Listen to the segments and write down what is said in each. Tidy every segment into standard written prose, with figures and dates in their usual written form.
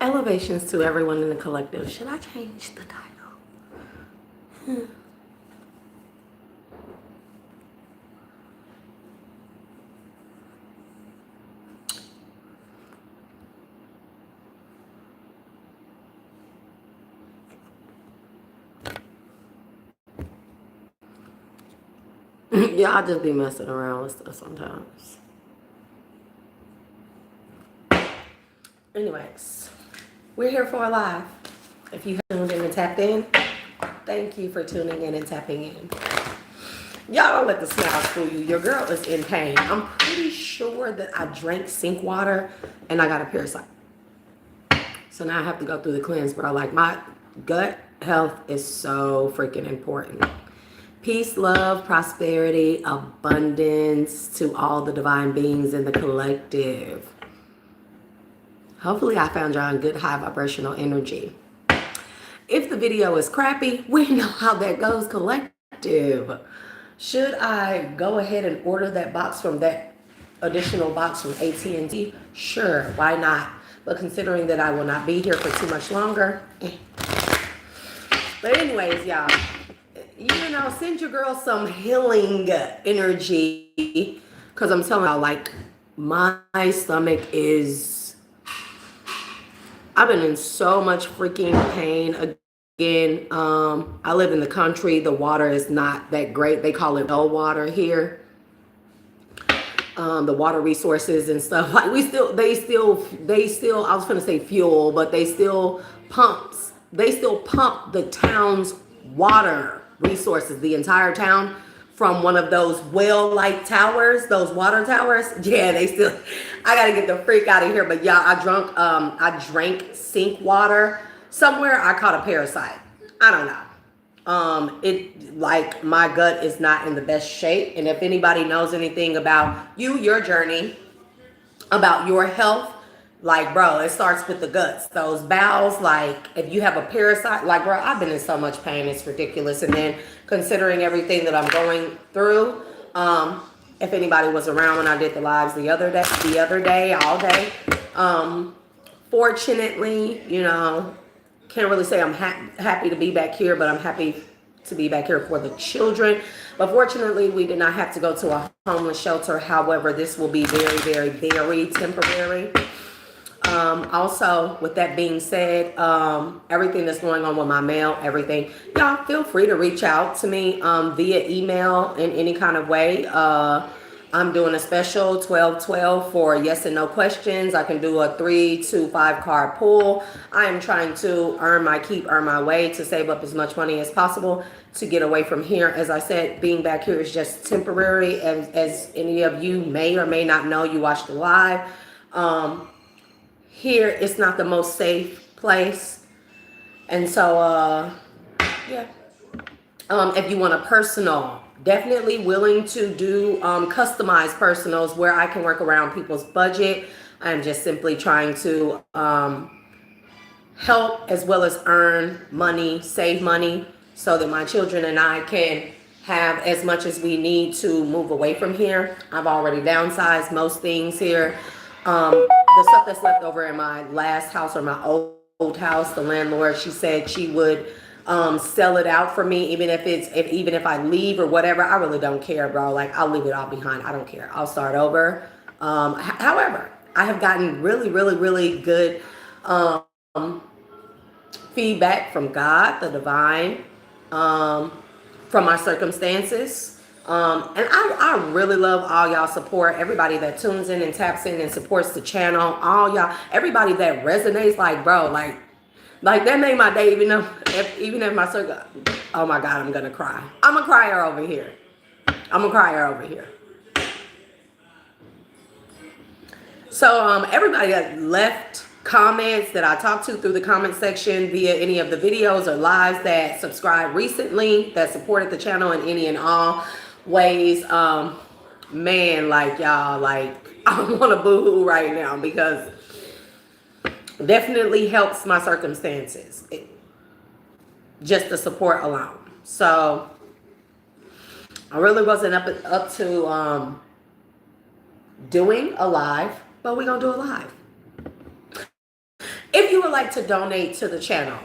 Elevations to everyone in the collective. Should I change the title? Yeah, I just be messing around with stuff sometimes. Anyways, we're here for a live. If you have tuned in and tapped in, thank you for tuning in and tapping in. Y'all don't let the smiles fool you. Your girl is in pain. I'm pretty sure that I drank sink water and I got a parasite. So now I have to go through the cleanse, bro. Like, my gut health is so freaking important. Peace, love, prosperity, abundance to all the divine beings in the collective. Hopefully I found y'all in good high vibrational energy. If the video is crappy, we know how that goes, collective. Should I go ahead and order that box from that additional box from AT&T? Sure, why not? But considering that I will not be here for too much longer. But anyways, y'all, you know, send your girl some healing energy. Because I'm telling y'all, like, my stomach is... I've been in so much freaking pain. Again, I live in the country. The water is not that great. They call it well water here. The water resources and stuff, like, they still, I was gonna say fuel, but they still pump the town's water resources, the entire town, from one of those well-like towers, those water towers. Yeah, they still, I gotta get the freak out of here. But yeah, I drank sink water somewhere. I caught a parasite. I don't know. Like, my gut is not in the best shape. And if anybody knows anything about your journey, about your health, like, bro, it starts with the guts, those bowels. Like, if you have a parasite, like, bro, I've been in so much pain, it's ridiculous. And then considering everything that I'm going through, if anybody was around when I did the lives the other day, all day, fortunately, you know, can't really say I'm happy to be back here, but I'm happy to be back here for the children. But fortunately, we did not have to go to a homeless shelter. However, this will be very, very, very temporary. Also, with that being said, everything that's going on with my mail, everything, y'all feel free to reach out to me via email in any kind of way. I'm doing a special 12-12 for yes and no questions. I can do a 3 to 5 card pull. I am trying to earn my keep, earn my way, to save up as much money as possible to get away from here. As I said, being back here is just temporary. As any of you may or may not know, you watched the live. Here, it's not the most safe place. And so, yeah. If you want a personal, definitely willing to do customized personals where I can work around people's budget. I'm just simply trying to help as well as earn money, save money, so that my children and I can have as much as we need to move away from here. I've already downsized most things here. The stuff that's left over in my last house, or my old house, the landlord, she said she would sell it out for me, even if I leave or whatever. I really don't care, bro. Like, I'll leave it all behind. I don't care. I'll start over. However, I have gotten really, really, really good feedback from God, the divine, from my circumstances. And I really love all y'all support, everybody that tunes in and taps in and supports the channel, all y'all, everybody that resonates, like, bro, like that made my day, even if my circle, oh my God, I'm gonna cry. I'm a crier over here. So everybody that left comments that I talked to through the comment section via any of the videos or lives, that subscribed recently, that supported the channel in any and all ways, man, like, y'all, like, I want to boo-hoo right now, because definitely helps my circumstances, just the support alone. So I really wasn't up to doing a live, but we're gonna do a live. If you would like to donate to the channel,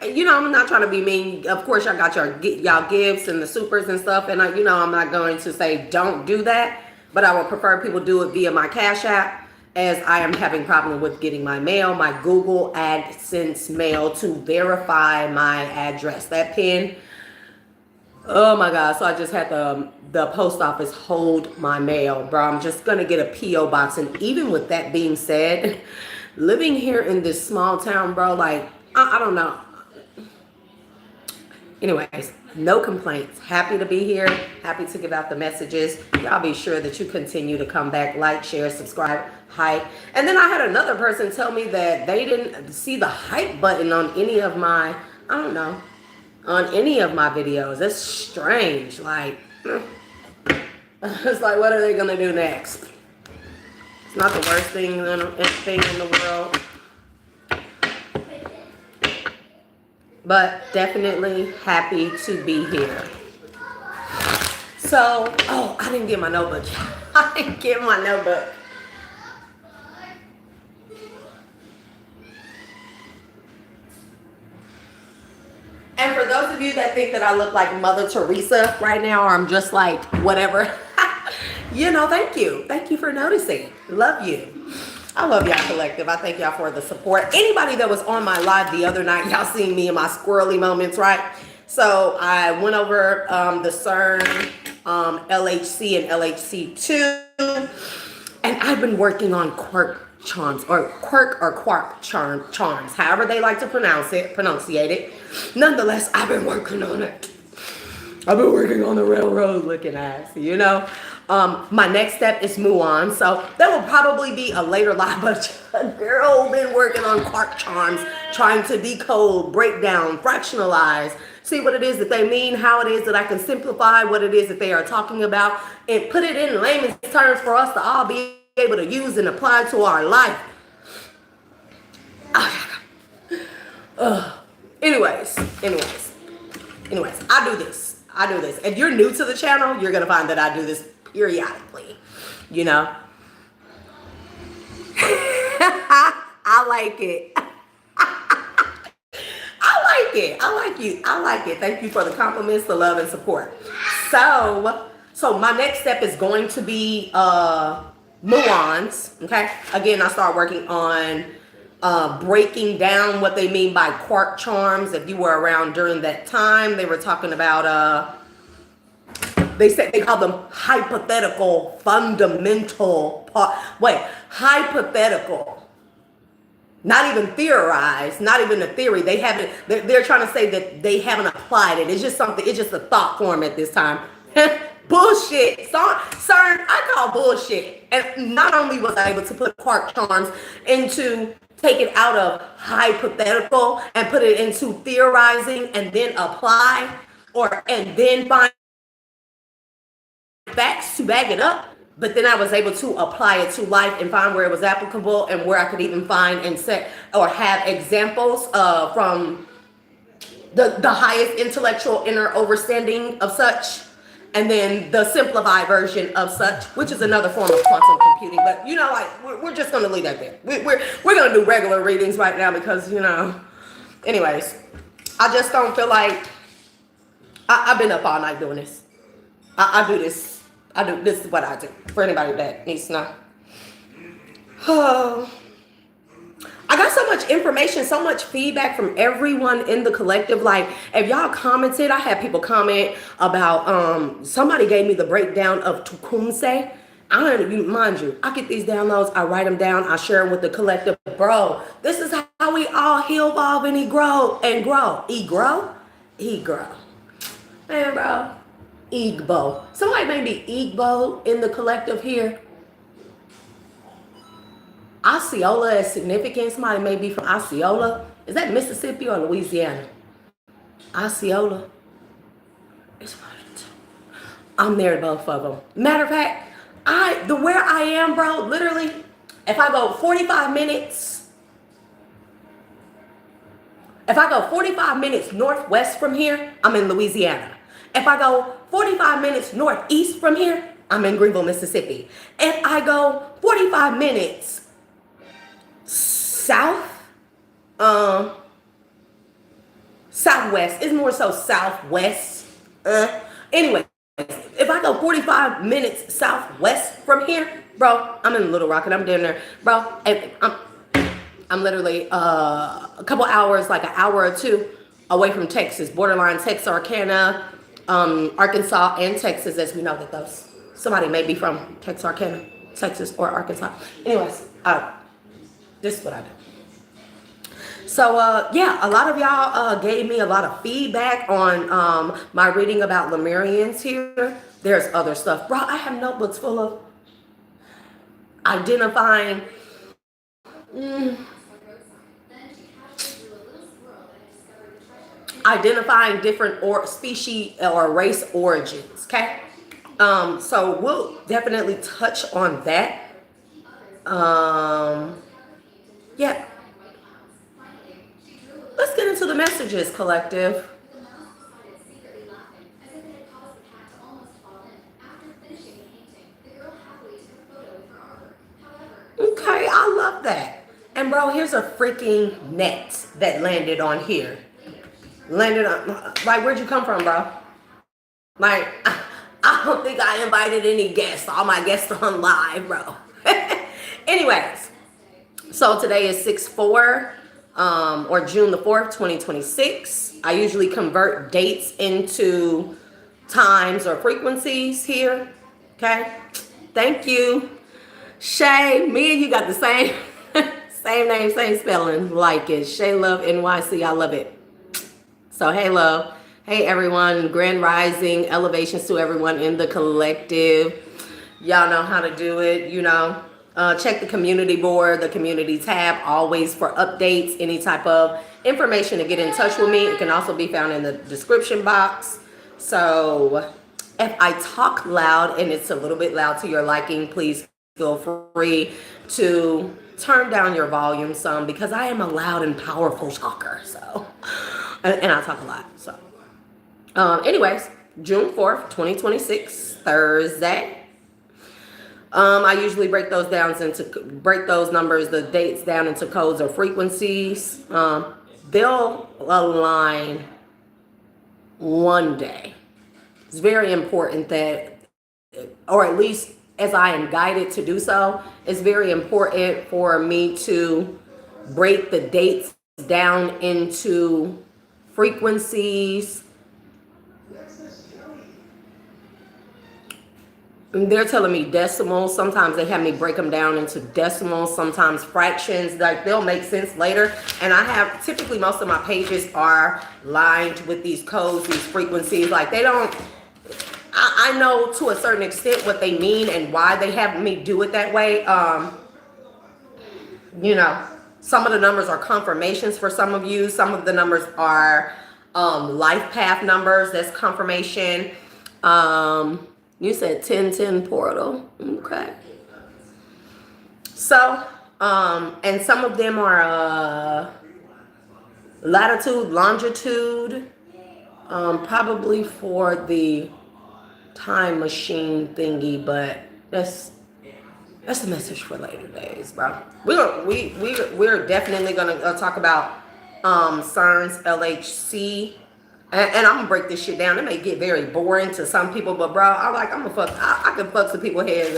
you know, I'm not trying to be mean. Of course, y'all got y'all gifts and the supers and stuff, and you know, I'm not going to say don't do that, but I would prefer people do it via my Cash App, as I am having problem with getting my mail, my Google AdSense mail to verify my address. That pin, oh my God! So I just had the post office hold my mail, bro. I'm just gonna get a PO box, and even with that being said, living here in this small town, bro, like I don't know. Anyways, no complaints. Happy to be here. Happy to give out the messages. Y'all be sure that you continue to come back, like, share, subscribe, hype. And then I had another person tell me that they didn't see the hype button on any of my, I don't know, on any of my videos. That's strange. Like, it's like, what are they going to do next? It's not the worst thing in the world. But definitely happy to be here. So, oh, I didn't get my notebook. I didn't get my notebook. And for those of you that think that I look like Mother Teresa right now, or I'm just like whatever, you know, thank you. Thank you for noticing. Love you. I love y'all collective. I thank y'all for the support. Anybody that was on my live the other night, y'all seen me in my squirrely moments, right? So I went over the CERN, LHC, and LHC2, and I've been working on quark charms, or quark charms, however they like to pronunciate it. Nonetheless, I've been working on it. I've been working on the railroad looking ass, you know. My next step is muon, so that will probably be a later live, but girl, been working on quark charms, trying to decode, break down, fractionalize, see what it is that they mean, how it is that I can simplify what it is that they are talking about, and put it in layman's terms for us to all be able to use and apply to our life. Anyways, I do this. If you're new to the channel, you're going to find that I do this periodically, you know. I like it. I like it. Thank you for the compliments, the love, and support. So my next step is going to be muons. Okay. Again, I start working on breaking down what they mean by quark charms. If you were around during that time, they were talking about they said they call them hypothetical fundamental hypothetical, not even theorized, not even a theory. They haven't, they're trying to say that they haven't applied it. It's just something, it's just a thought form at this time. Bullshit. CERN, I call bullshit. And not only was I able to put quark charms into, take it out of hypothetical and put it into theorizing and then apply, and then find facts to back it up, but then I was able to apply it to life and find where it was applicable and where I could even find and set or have examples from the highest intellectual inner overstanding of such, and then the simplified version of such, which is another form of quantum computing. But you know, like we're just gonna leave that there. We're gonna do regular readings right now because, you know, anyways, I just don't feel like I've been up all night doing this. I do this. This is what I do, for anybody that needs to know. Oh, I got so much information, so much feedback from everyone in the collective. Like, if y'all commented, I had people comment about, somebody gave me the breakdown of Tecumseh. Mind you, I get these downloads, I write them down, I share them with the collective. Bro, this is how we all heal, evolve, and grow. Man, bro. Igbo. Somebody may be Igbo in the collective here. Osceola is significant. Somebody may be from Osceola. Is that Mississippi or Louisiana? Osceola. It's one of the two. I'm there to both of them. Matter of fact, where I am, bro, literally, if I go 45 minutes northwest from here, I'm in Louisiana. If I go 45 minutes northeast from here, I'm in Greenville, Mississippi. If I go 45 minutes south Um, Southwest. It's more so southwest. Anyway, if I go 45 minutes southwest from here, bro, I'm in Little Rock and I'm down there, bro. I'm literally a couple hours, like an hour or two away from Texas, borderline Texarkana, Arkansas, and Texas, as we know that those somebody may be from Texarkana, Texas, or Arkansas. Anyways, this is what I do. So, yeah, a lot of y'all gave me a lot of feedback on my reading about Lemurians here. There's other stuff. Bro, I have notebooks full of identifying different species or race origins, okay? So we'll definitely touch on that. Yeah. Let's get into the messages, collective. Okay, I love that. And bro, here's a freaking net that landed on here. Landed on, like, where'd you come from, bro? Like, I don't think I invited any guests. All my guests are on live, bro. Anyways, so today is 6/4, or June the 4th, 2026. I usually convert dates into times or frequencies here. Okay. Thank you. Shay, me and you got the same same name, same spelling. Like it. Shay Love NYC. I love it. So hey love. Hey everyone. Grand rising. Elevations to everyone in the collective. Y'all know how to do it, you know. Check the community board, the community tab, always for updates, any type of information to get in touch with me. It can also be found in the description box. So if I talk loud and it's a little bit loud to your liking, please feel free to turn down your volume some, because I am a loud and powerful talker. So, and I talk a lot. So, anyways, June 4th, 2026, Thursday. I usually break those numbers, the dates down into codes or frequencies. They'll align one day. It's very important that, or at least as I am guided to do so, it's very important for me to break the dates down into frequencies. They're telling me decimals. Sometimes they have me break them down into decimals, sometimes fractions. Like, they'll make sense later. And I have, typically most of my pages are lined with these codes, these frequencies. Like, they don't, I know to a certain extent what they mean and why they have me do it that way. You know, some of the numbers are confirmations for some of you. Some of the numbers are life path numbers. That's confirmation. You said 1010 portal. Okay. So, and some of them are latitude, longitude, probably for the time machine thingy, but that's a message for later days, bro. We're definitely gonna talk about CERN's LHC. And I'm gonna break this shit down. It may get very boring to some people, but bro, I can fuck some people head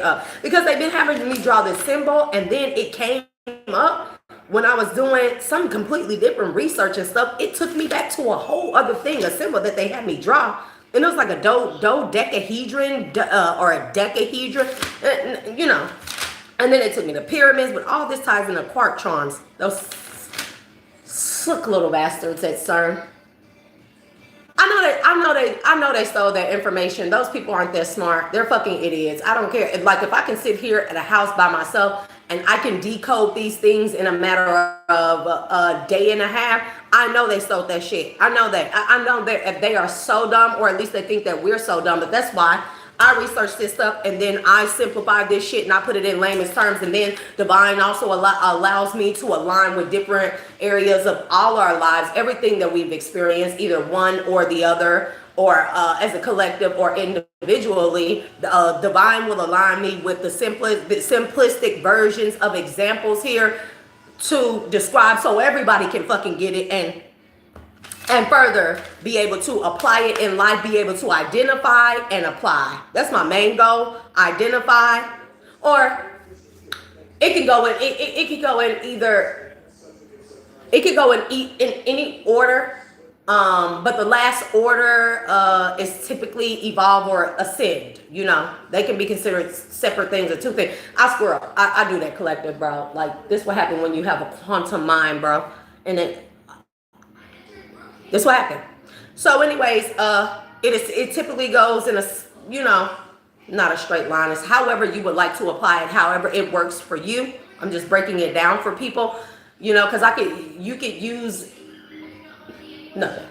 up because they've been having me draw this symbol, and then it came up when I was doing some completely different research and stuff. It took me back to a whole other thing, a symbol that they had me draw, and it was like a dodecahedron or a decahedron, you know. And then it took me to pyramids, but all this ties into quartrons. Those slick little bastards at CERN. I know they stole that information. Those people aren't that smart. They're fucking idiots. I don't care. If I can sit here at a house by myself and I can decode these things in a matter of a day and a half, I know they stole that shit. I know that. I know that they are so dumb, or at least they think that we're so dumb. But that's why I researched this stuff, and then I simplify this shit and I put it in layman's terms, and then divine also allows me to align with different areas of all our lives, everything that we've experienced, either one or the other, or as a collective or individually. Divine will align me with the simplistic versions of examples here to describe so everybody can fucking get it and further be able to apply it in life, be able to identify and apply. That's my main goal. Identify, or it can go in it could go in either, it could go in any order. But the last order is typically evolve or ascend. You know, they can be considered separate things or two things. I swear, I do that collective, bro. Like, this what happen when you have a quantum mind, bro. And this what happened. So anyways, it typically goes in a, you know, not a straight line. It's however you would like to apply it, however it works for you. I'm just breaking it down for people, you know, because you could use nothing.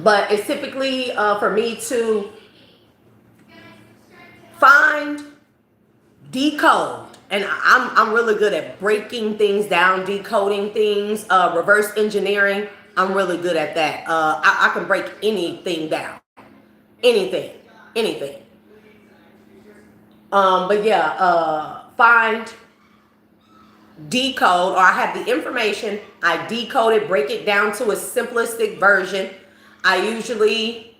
But it's typically for me to find, decode, and I'm really good at breaking things down, decoding things, reverse engineering. I'm really good at that. I can break anything down, anything. But yeah, find, decode, or I have the information, I decode it, break it down to a simplistic version. I usually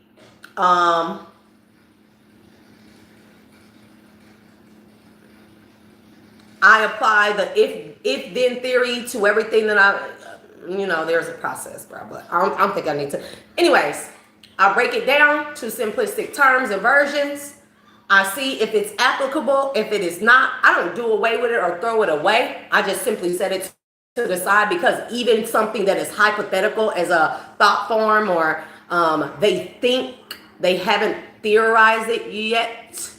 I apply the if then theory to everything that you know, there's a process, bro, but I don't think I need to. Anyways, I break it down to simplistic terms and versions. I see if it's applicable. If it is not, I don't do away with it or throw it away. I just simply set it to the side, because even something that is hypothetical as a thought form, or they think, they haven't theorized it yet,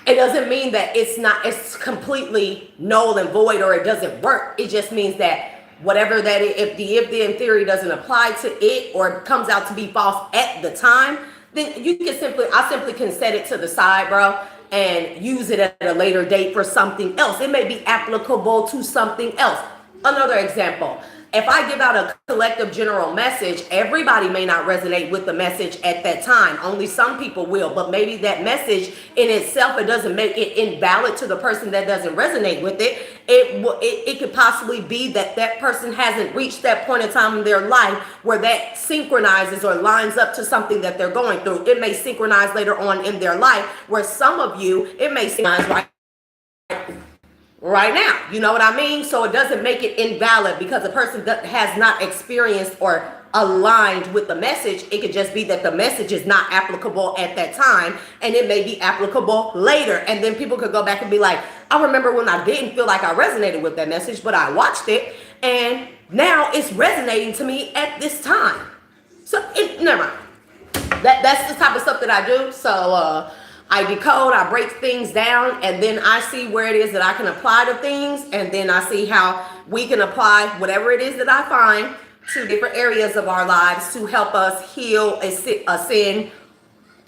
it doesn't mean that it's completely null and void or it doesn't work. It just means that whatever that is, if the if-then theory doesn't apply to it or comes out to be false at the time, then I simply can set it to the side, bro, and use it at a later date for something else. It may be applicable to something else. Another example, if I give out a collective general message, everybody may not resonate with the message at that time. Only some people will, but maybe that message in itself, it doesn't make it invalid to the person that doesn't resonate with it. It could possibly be that that person hasn't reached that point in time in their life where that synchronizes or lines up to something that they're going through. It may synchronize later on in their life, where some of you, it may synchronize right now, you know what I mean? So it doesn't make it invalid because the person that has not experienced or aligned with the message. It could just be that the message is not applicable at that time, and it may be applicable later. And then people could go back and be like, I remember when I didn't feel like I resonated with that message, but I watched it and now it's resonating to me at this time. So never mind. That's the type of stuff that I do. So I decode, I break things down, and then I see where it is that I can apply to things, and then I see how we can apply whatever it is that I find to different areas of our lives to help us heal, ascend,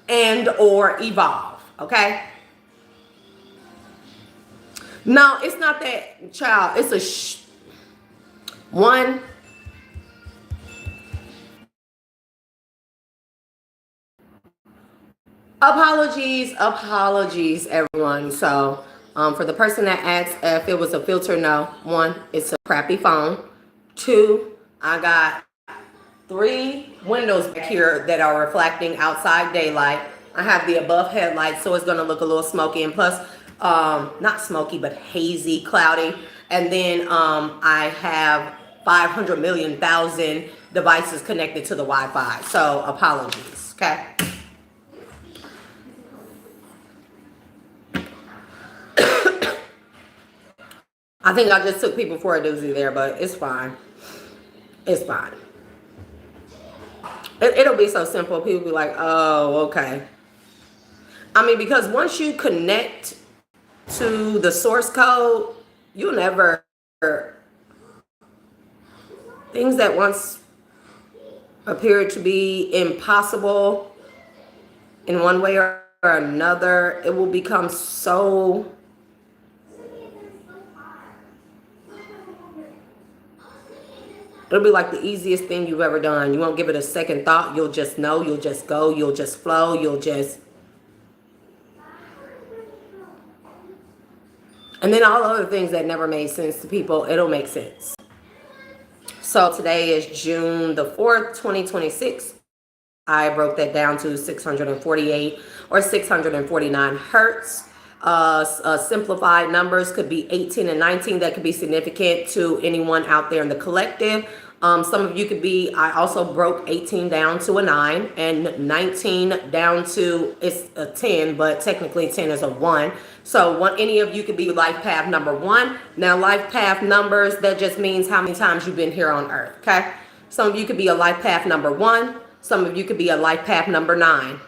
and or evolve. Okay? No, it's not that, child. It's one. Apologies, everyone. So, for the person that asked if it was a filter, no. One, it's a crappy phone. Two, I got 3 windows back here that are reflecting outside daylight. I have the above headlights, so it's going to look a little smoky, and plus, not smoky, but hazy, cloudy. And then I have 500 million thousand devices connected to the Wi-Fi. So, apologies, okay? I think I just took people for a doozy there, but it's fine. It's fine. It'll be so simple. People be like, oh, okay. I mean, because once you connect to the source code, you'll never, things that once appeared to be impossible in one way or another, it will become so it'll be like the easiest thing you've ever done. You won't give it a second thought. You'll just know. You'll just go. You'll just flow. You'll just. And then all other things that never made sense to people, it'll make sense. So today is June the 4th, 2026. I broke that down to 648 or 649 hertz. Simplified numbers could be 18 and 19. That could be significant to anyone out there in the collective. Some of you could be, I also broke 18 down to a 9 and 19 down to, it's a 10, but technically 10 is a 1. So any of you could be life path number 1. Now life path numbers, that just means how many times you've been here on earth, okay? Some of you could be a life path number 1. Some of you could be a life path number 9.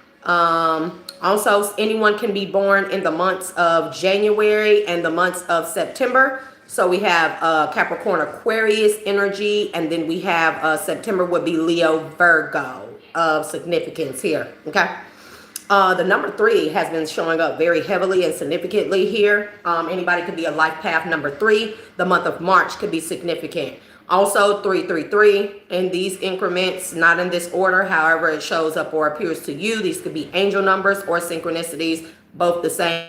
Also, anyone can be born in the months of January and the months of September. So we have Capricorn Aquarius energy, and then we have September would be Leo Virgo of significance here, okay? The number 3 has been showing up very heavily and significantly here. Anybody could be a life path number 3. The month of March could be significant. Also 333 in these increments, not in this order, however it shows up or appears to you. These could be angel numbers or synchronicities, both the same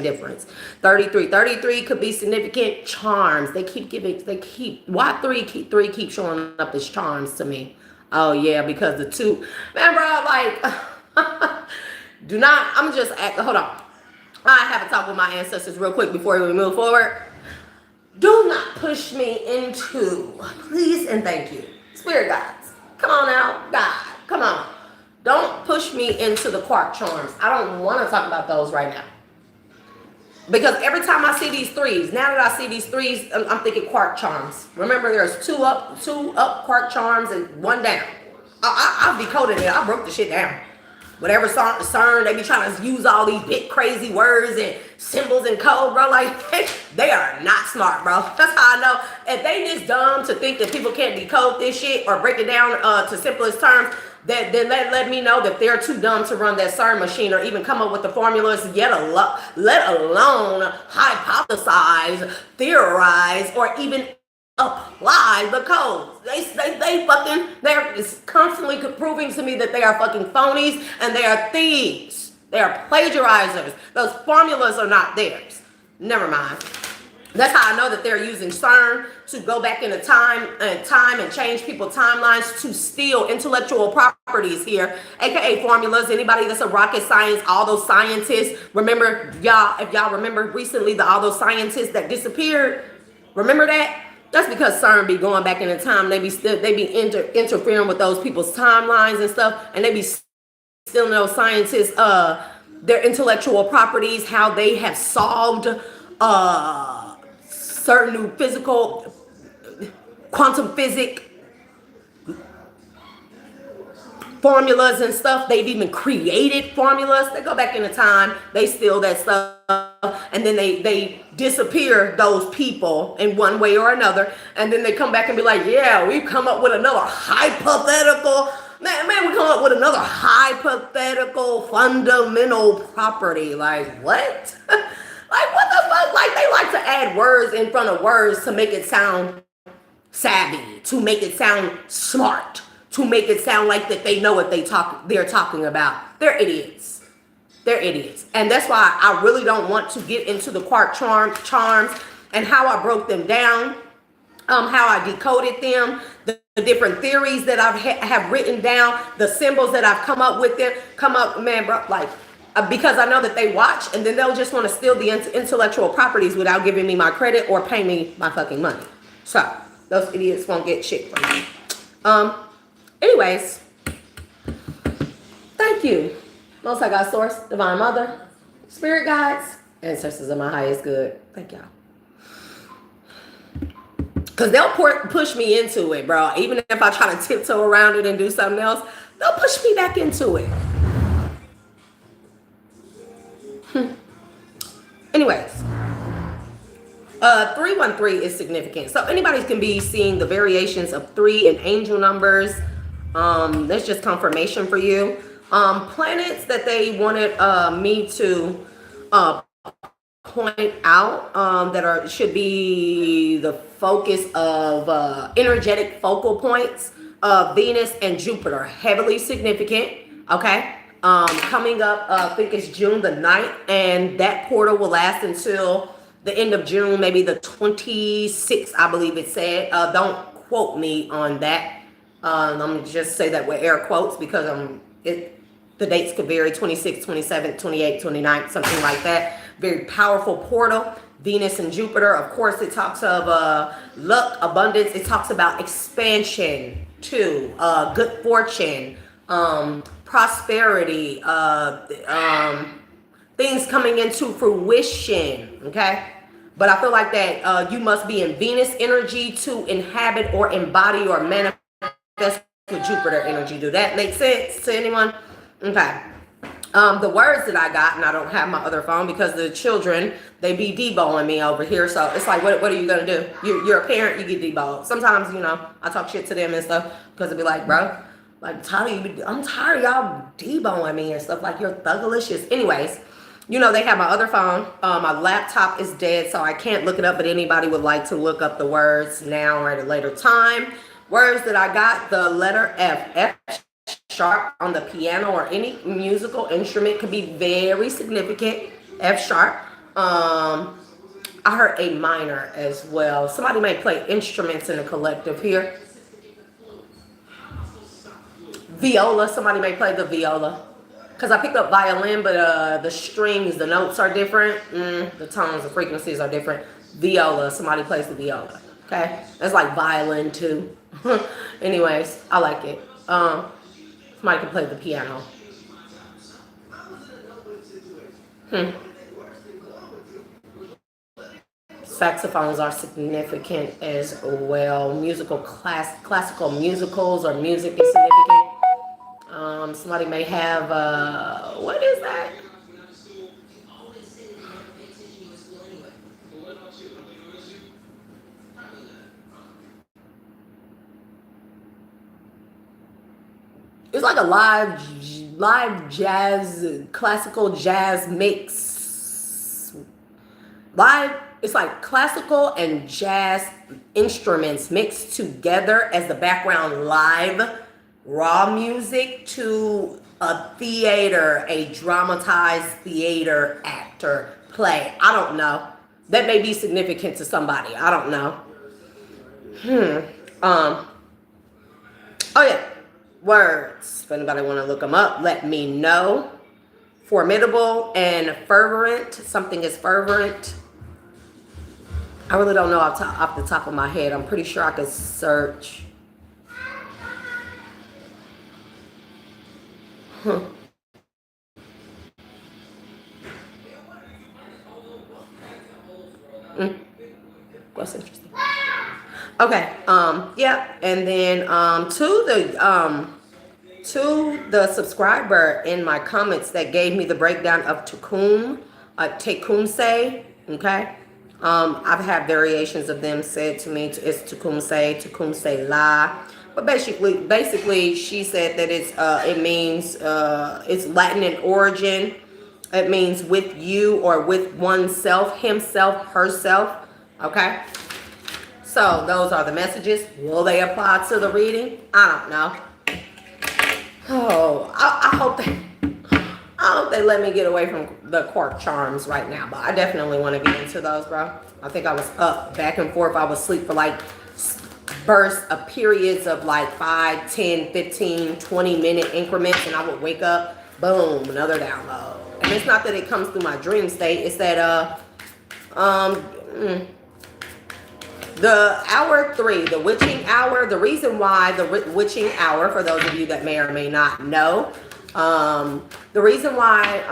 difference. 3333 could be significant. Charms, why 3 keep showing up as charms to me? Oh yeah, because the 2, man, bro, like hold on. I have a talk with my ancestors real quick before we move forward. Do not push me into, please and thank you, spirit guides. Come on now, God, come on. Don't push me into the quark charms. I don't want to talk about those right now. Because every time I see these 3s, now that I see these 3s, I'm thinking quark charms. Remember, there's 2 up quark charms and 1 down. I've decoded it. I broke the shit down. Whatever CERN, they be trying to use all these big crazy words and symbols and code, bro. Like, they are not smart, bro. That's how I know. If they this dumb to think that people can't decode this shit or break it down to simplest terms, then let me know that they're too dumb to run that CERN machine or even come up with the formulas, let alone hypothesize, theorize, or even apply the codes. They're constantly proving to me that they are fucking phonies and they are thieves. They are plagiarizers. Those formulas are not theirs. Never mind. That's how I know that they're using CERN to go back into time and change people's timelines to steal intellectual properties here, aka formulas. Anybody that's a rocket science, all those scientists, remember y'all, if y'all remember recently all those scientists that disappeared, remember that? That's because CERN be going back in the time. They be interfering with those people's timelines and stuff, and they be stealing those scientists their intellectual properties, how they have solved certain physical, quantum physics formulas and stuff. They've even created formulas. They go back into time, they steal that stuff, and then they disappear those people in one way or another, and then they come back and be like, yeah, we've come up with another hypothetical, we come up with another hypothetical fundamental property. Like, what? Like, what the fuck? Like, they like to add words in front of words to make it sound savvy, to make it sound smart, to make it sound like that they know what they're talking about. They're idiots. They're idiots. And that's why I really don't want to get into the quark charms and how I broke them down, how I decoded them, the different theories that I have written down, the symbols that I've come up with man, bro, like, because I know that they watch and then they'll just want to steal the intellectual properties without giving me my credit or pay me my fucking money. So those idiots won't get shit from me. Anyways, thank you, Most High God Source, Divine Mother, Spirit Guides, Ancestors of my highest good. Thank y'all. Because they'll push me into it, bro. Even if I try to tiptoe around it and do something else, they'll push me back into it. Anyways, 313 is significant. So anybody can be seeing the variations of 3 in angel numbers. That's just confirmation for you. Planets that they wanted me to point out that should be the focus of energetic focal points of Venus and Jupiter, heavily significant. Okay. Coming up, I think it's June the 9th, and that portal will last until the end of June, maybe the 26th, I believe it said. Don't quote me on that. I'm gonna just say that with air quotes because the dates could vary, 26, 27, 28, 29, something like that. Very powerful portal. Venus and Jupiter. Of course, it talks of luck, abundance. It talks about expansion too, good fortune, prosperity, things coming into fruition, okay? But I feel like that you must be in Venus energy to inhabit or embody or manifest with Jupiter energy. Do that make sense to anyone? Okay. The words that I got, and I don't have my other phone because the children, they be deboing me over here. So it's like, what are you going to do? You're a parent, you get debowed. Sometimes, you know, I talk shit to them and stuff because it'd be like, bro, like, I'm tired of y'all debowing me and stuff. Like, you're thugalicious. Anyways, you know, they have my other phone. My laptop is dead, so I can't look it up, but anybody would like to look up the words now or at a later time. Words that I got, the letter F sharp on the piano or any musical instrument could be very significant. F sharp. I heard A minor as well. Somebody may play instruments in the collective here. Viola. Somebody may play the viola. Because I picked up violin, but the strings, the notes are different. The tones, the frequencies are different. Viola. Somebody plays the viola. Okay? That's like violin too. Anyways, I like it. Somebody can play the piano. Saxophones are significant as well. Classical musicals or music is significant. Somebody may have, what is that? It's like a live jazz, classical jazz mix. It's like classical and jazz instruments mixed together as the background live raw music to a theater, a dramatized theater actor play. I don't know. That may be significant to somebody. I don't know. Oh yeah. Words. If anybody want to look them up, let me know. Formidable and fervent. Something is fervent. I really don't know off the top of my head. I'm pretty sure I could search. What's interesting? Okay. Yeah. And then to the subscriber in my comments that gave me the breakdown of Tecumseh. Okay. I've had variations of them said to me. It's Tecumseh La. But basically, she said that it means it's Latin in origin. It means with you or with oneself, himself, herself. Okay. So those are the messages. Will they apply to the reading? I don't know. Oh, I hope they let me get away from the quark charms right now. But I definitely want to get into those, bro. I think I was up back and forth. I was asleep for like bursts of periods of like 5, 10, 15, 20-minute increments, and I would wake up, boom, another download. And it's not that it comes through my dream state. It's that the hour 3, the witching hour. The reason why the witching hour, for those of you that may or may not know, the reason why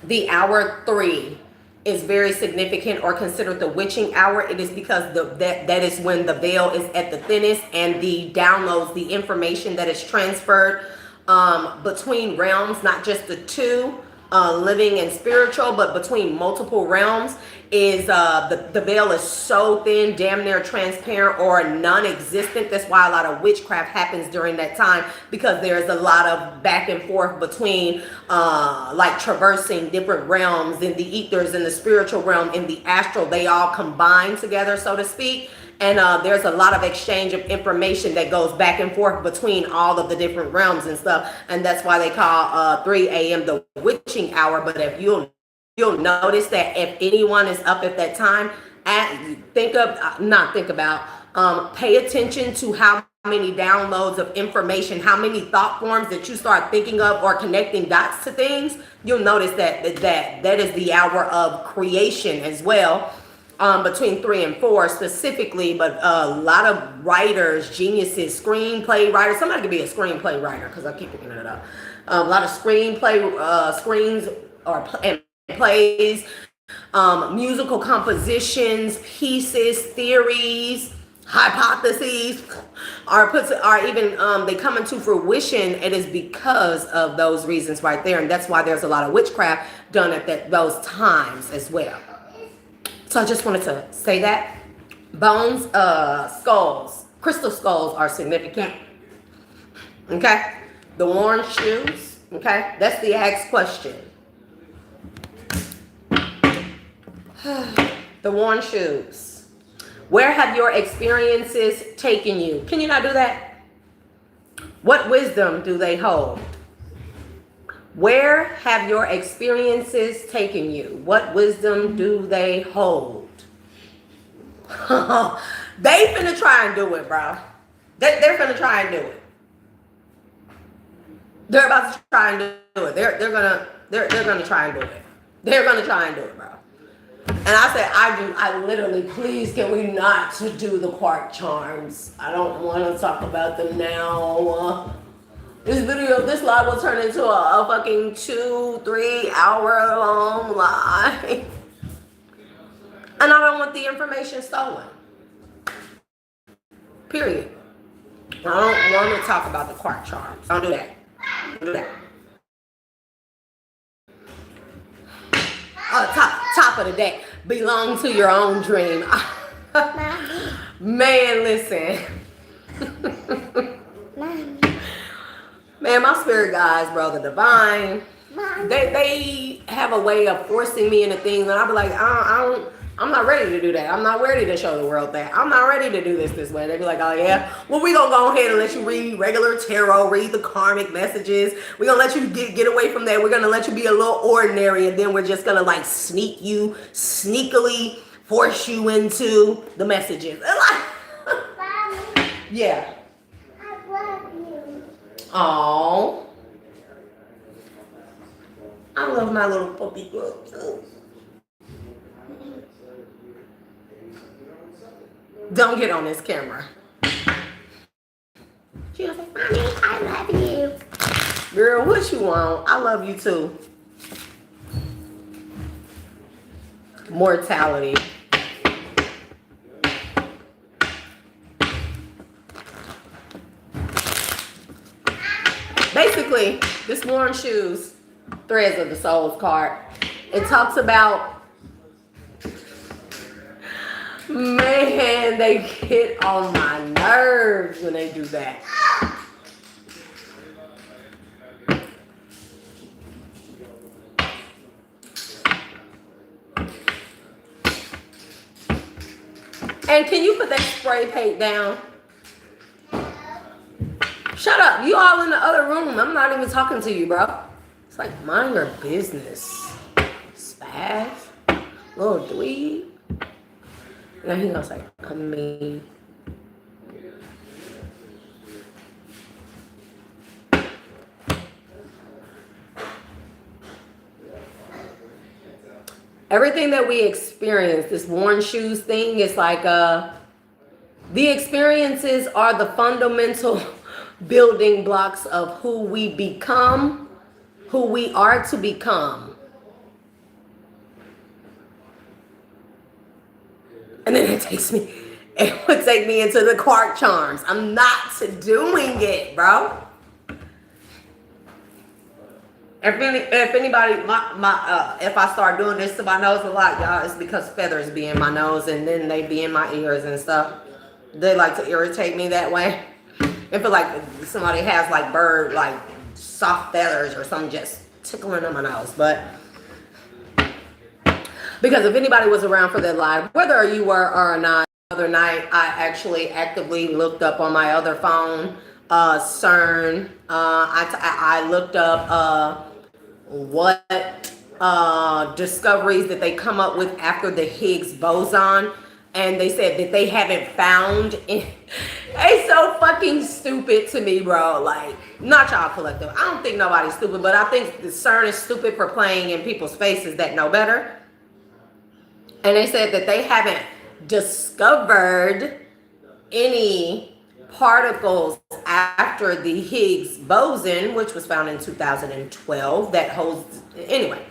the hour 3 is very significant or considered the witching hour, it is because that is when the veil is at the thinnest and the downloads, the information that is transferred between realms, not just the two, living and spiritual, but between multiple realms, is the veil is so thin, damn near transparent or non-existent. That's why a lot of witchcraft happens during that time, because there's a lot of back and forth between like traversing different realms in the ethers, in the spiritual realm, in the astral. They all combine together, so to speak. And there's a lot of exchange of information that goes back and forth between all of the different realms and stuff. And that's why they call 3 a.m. the witching hour. But if you'll notice that if anyone is up at that time, pay attention to how many downloads of information, how many thought forms that you start thinking of or connecting dots to things. You'll notice that is the hour of creation as well. Between 3 and 4 specifically, but a lot of writers, geniuses, screenplay writers. Somebody could be a screenplay writer because I keep picking it up. A lot of screens and plays, musical compositions, pieces, theories, hypotheses are even they come into fruition. It is because of those reasons right there, and that's why there's a lot of witchcraft done at those times as well. So I just wanted to say that. Bones, skulls, crystal skulls are significant. Okay? The worn shoes. Okay? That's the asked question. The worn shoes. Where have your experiences taken you? Can you not do that? What wisdom do they hold? Where have your experiences taken you? What wisdom do they hold? They finna try and do it, bro. They're finna try and do it. They're about to try and do it. They're gonna try and do it. They're gonna try and do it, bro. And I said, I literally, please, can we not do the quark charms? I don't want to talk about them now. This live will turn into a fucking 2-3 hour long live. And I don't want the information stolen. Period. I don't want to talk about the quark charms. Don't do that. Don't do that. Top of the day. Belong to your own dream. Man, listen. Man, my spirit guides, brother divine, they have a way of forcing me into things, and I'll be like, I'm not ready to do that. I'm not ready to show the world that. I'm not ready to do this way. They be like, oh yeah, well, we gonna go ahead and let you read regular tarot, read the karmic messages. We're gonna let you get away from that. We're gonna let you be a little ordinary, and then we're just gonna like sneakily force you into the messages. Yeah. Oh, I love my little puppy girl too. Don't get on this camera. She was like, Mommy, I love you. Girl, what you want? I love you too. Mortality. Basically, this worn shoes, threads of the soul's card. It talks about, man, they get on my nerves when they do that. And can you put that spray paint down? Shut up. You all in the other room. I'm not even talking to you, bro. It's like, mind your business. Spaz. Little dweeb. And then he goes like, I mean. Everything that we experience, this worn shoes thing, is like the experiences are the fundamental building blocks of who we become, who we are to become. And then it would take me into the quark charms. I'm not doing it, bro. If anybody, if I start doing this to my nose a lot, y'all, it's because feathers be in my nose and then they be in my ears and stuff. They like to irritate me that way. I feel like somebody has like bird, like soft feathers or something just tickling in my nose. But because if anybody was around for that live, whether you were or not, other night, I actually actively looked up on my other phone, CERN. I looked up what discoveries that they come up with after the Higgs boson, and they said that they haven't found. It's so fucking stupid to me, bro. Like, not y'all collective. I don't think nobody's stupid, but I think the CERN is stupid for playing in people's faces that know better. And they said that they haven't discovered any particles after the Higgs boson, which was found in 2012, that holds, anyway.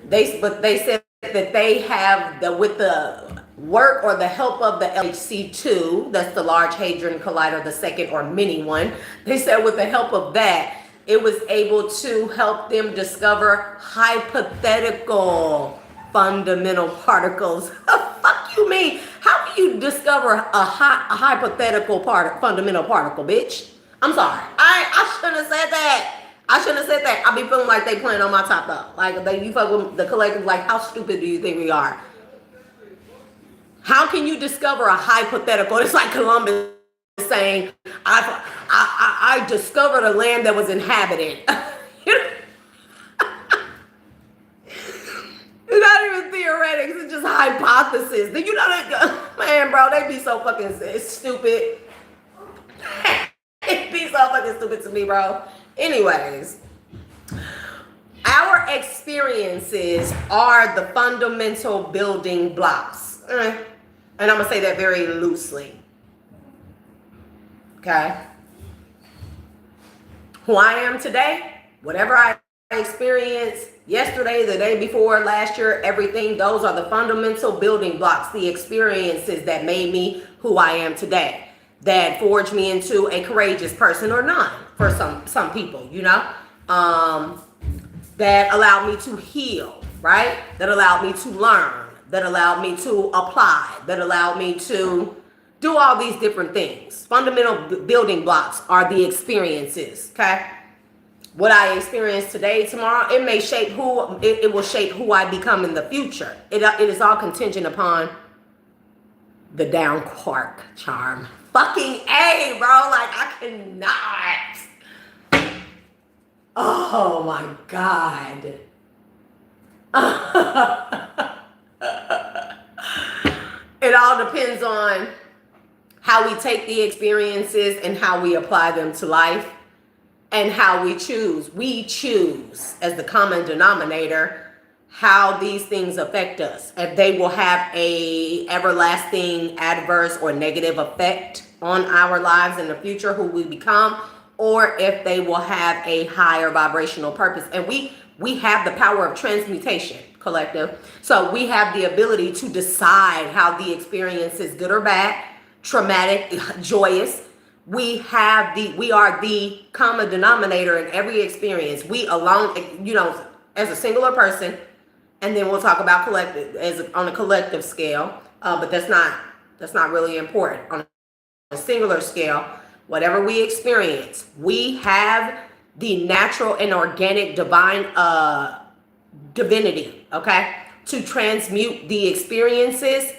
But they said that they have with the work or the help of the LHC2, that's the Large Hadron Collider, the second or mini one. They said with the help of that, it was able to help them discover hypothetical fundamental particles. Fuck you mean? How can you discover a hypothetical fundamental particle, bitch? I'm sorry. I shouldn't have said that. I shouldn't have said that. I be feeling like they playing on my top though. Like you fuck with the collective. Like, how stupid do you think we are? How can you discover a hypothetical? It's like Columbus saying, I discovered a land that was inhabited. It's not even theoretics, it's just hypothesis. You know that, man, bro, they be so fucking stupid. It be so fucking stupid to me, bro. Anyways, our experiences are the fundamental building blocks. And I'm gonna say that very loosely. Okay? Who I am today, whatever I experienced yesterday, the day before, last year, everything, those are the fundamental building blocks, the experiences that made me who I am today, that forged me into a courageous person or not for some people, you know, that allowed me to heal, right? That allowed me to learn, that allowed me to apply, that allowed me to do all these different things. Fundamental building blocks are the experiences, okay? What I experience today, tomorrow, it may shape it will shape who I become in the future. It is all contingent upon the down quark charm. Fucking A, bro. Like, I cannot. Oh my God. It all depends on how we take the experiences and how we apply them to life. And how we choose. We choose as the common denominator how these things affect us. If they will have a everlasting adverse or negative effect on our lives in the future, who we become, or if they will have a higher vibrational purpose. And we have the power of transmutation, collective. So we have the ability to decide how the experience is good or bad, traumatic, joyous. We are the common denominator in every experience. We alone, you know, as a singular person, and then we'll talk about collective on a collective scale. But that's not really important. On a singular scale, whatever we experience, we have the natural and organic divine divinity, okay, to transmute the experiences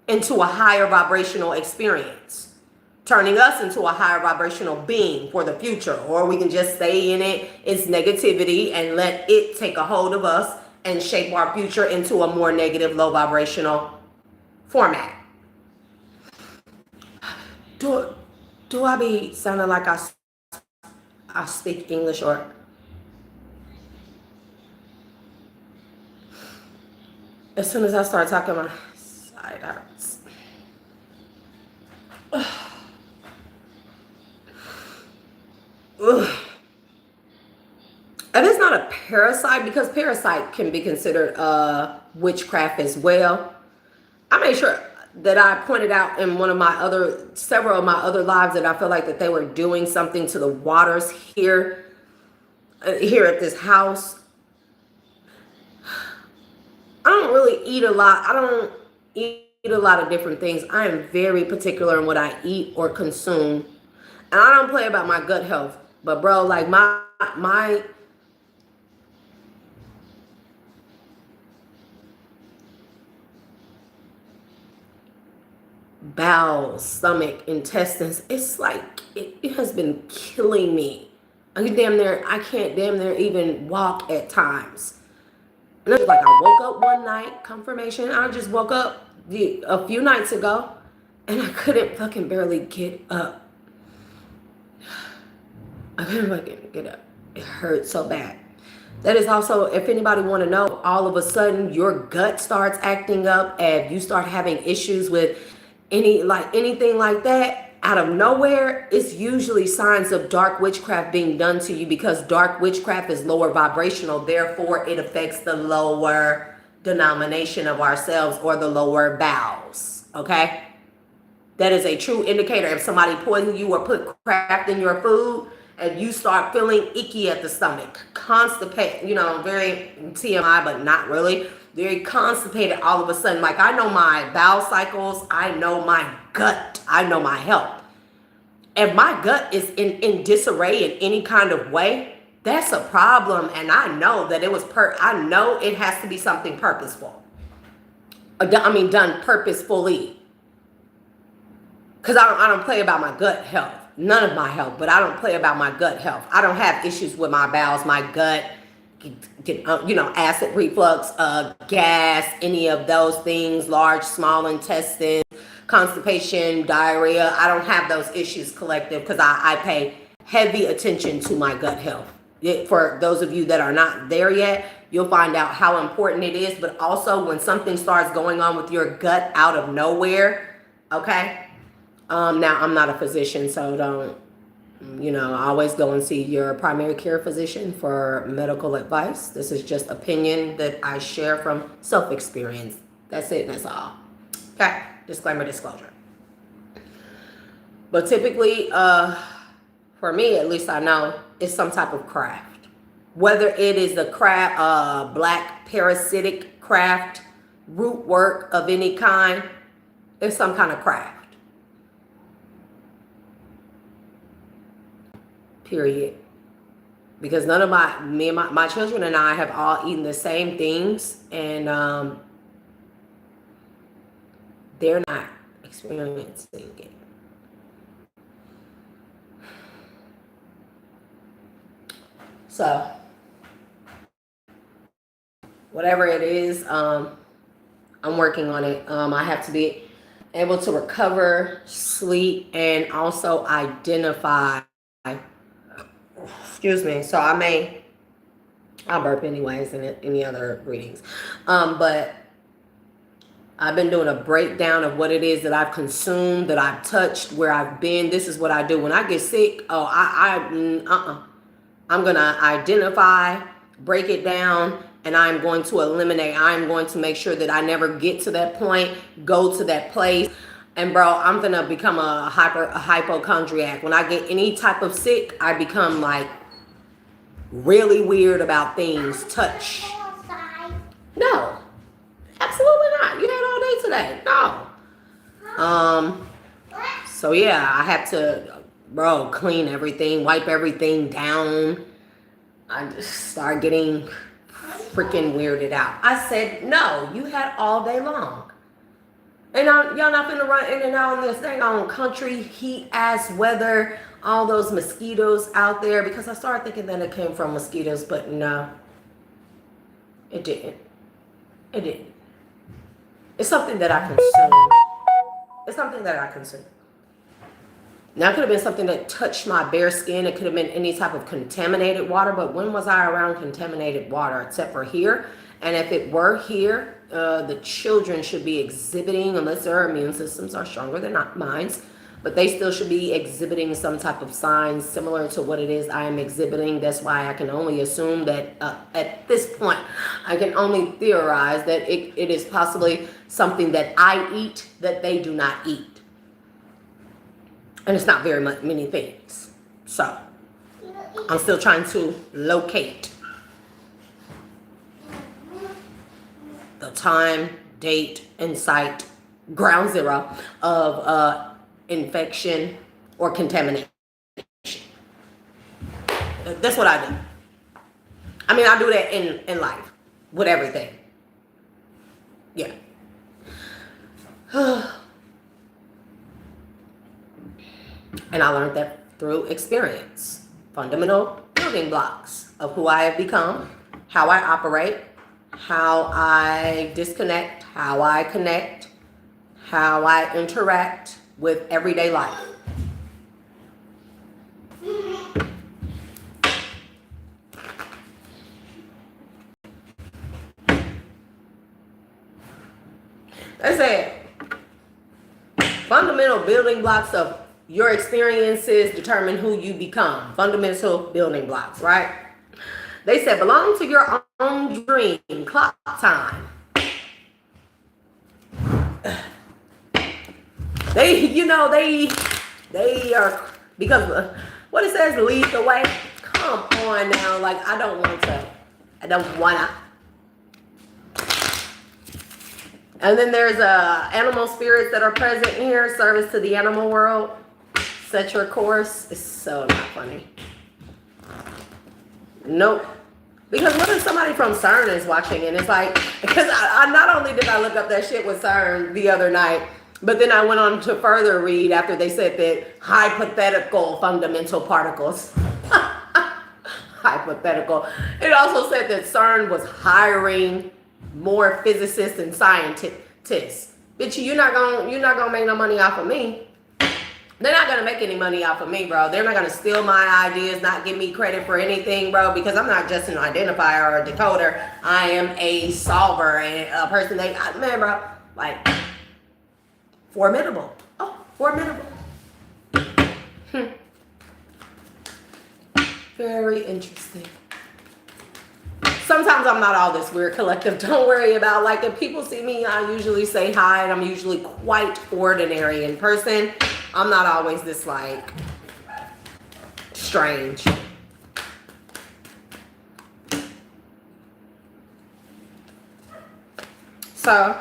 into a higher vibrational experience, turning us into a higher vibrational being for the future. Or we can just stay in its negativity and let it take a hold of us and shape our future into a more negative, low vibrational format. Do I be sounding like I speak English, or as soon as I start talking, my side hurts. Ugh. And it's not a parasite, because parasite can be considered witchcraft as well. I made sure that I pointed out in several of my other lives that I feel like that they were doing something to the waters here at this house. I don't really eat a lot. I don't eat a lot of different things. I am very particular in what I eat or consume. And I don't play about my gut health. But bro, like my bowels, stomach, intestines. It's like it has been killing me. I can't damn near even walk at times. And it's like I woke up one night, confirmation. I just woke up a few nights ago, and I couldn't fucking barely get up. I couldn't fucking get up. It hurt so bad. That is also, if anybody want to know, all of a sudden your gut starts acting up and you start having issues with anything like that out of nowhere, it's usually signs of dark witchcraft being done to you, because dark witchcraft is lower vibrational. Therefore, it affects the lower denomination of ourselves, or the lower bowels. Okay? That is a true indicator. If somebody poisoned you or put crap in your food and you start feeling icky at the stomach, constipated, very TMI, but not really, very constipated all of a sudden. Like, I know my bowel cycles, I know my gut, I know my health. If my gut is in disarray in any kind of way, that's a problem. And I know that I know it has to be something purposeful. Done purposefully. Because I don't play about my gut health. None of my health, but I don't play about my gut health. I don't have issues with my bowels, my gut, acid reflux, gas, any of those things, large, small intestine, constipation, diarrhea. I don't have those issues, collective, because I pay heavy attention to my gut health. For those of you that are not there yet, you'll find out how important it is. But also, when something starts going on with your gut out of nowhere, okay? Now, I'm not a physician, so don't, always go and see your primary care physician for medical advice. This is just opinion that I share from self-experience. That's it, that's all. Okay, disclaimer, disclosure. But typically, for me, at least I know, it's some type of craft. Whether it is the craft, black parasitic craft, root work of any kind, it's some kind of craft. Period. Because none of my children and I have all eaten the same things, and they're not experiencing it. So whatever it is, I'm working on it. I have to be able to recover, sleep, and also identify. Excuse me. So I'll burp anyways in any other readings. But I've been doing a breakdown of what it is that I've consumed, that I've touched, where I've been. This is what I do when I get sick. I'm going to identify, break it down, and I'm going to eliminate. I'm going to make sure that I never get to that point, go to that place. And bro, I'm going to become a hypochondriac. When I get any type of sick, I become like really weird about things. Touch. No, absolutely not. You had all day today. No. So yeah, I have to, bro, clean everything, wipe everything down. I just start getting freaking weirded out. I said, no, you had all day long. And y'all not finna run in and out on this thing on country heat ass weather, all those mosquitoes out there, because I started thinking that it came from mosquitoes, but no, it didn't. It didn't. It's something that I consumed. It's something that I consumed. Now, it could have been something that touched my bare skin. It could have been any type of contaminated water, but when was I around contaminated water except for here? And if it were here, the children should be exhibiting, unless their immune systems are stronger than mine, but they still should be exhibiting some type of signs similar to what it is I am exhibiting. That's why I can only assume that at this point, I can only theorize that it is possibly something that I eat that they do not eat. And it's not very many things. So I'm still trying to locate the time, date, and site, ground zero of infection or contamination. That's what I do. I mean, I do that in life with everything. Yeah. And I learned that through experience. Fundamental building blocks of who I have become, how I operate, how I disconnect, how I connect, how I interact with everyday life. They said fundamental building blocks of your experiences determine who you become. Fundamental building blocks, right? They said belong to your own dream. Clock time. They are, because what it says, lead the way. Come on now, like I don't want to. And then there's animal spirits that are present here. Service to the animal world. Set your course. It's so not funny. Nope. Because what if somebody from CERN is watching and it's like, because I not only did I look up that shit with CERN the other night, but then I went on to further read after they said that hypothetical fundamental particles. Hypothetical. It also said that CERN was hiring more physicists and scientists. Bitch, you're not gonna make no money off of me. They're not gonna make any money off of me, bro. They're not gonna steal my ideas, not give me credit for anything, bro, because I'm not just an identifier or a decoder. I am a solver and a person man, bro, like formidable. Oh, formidable. Very interesting. Sometimes I'm not all this weird collective. Don't worry about, like, if people see me, I usually say hi, and I'm usually quite ordinary in person. I'm not always this, like, strange. So,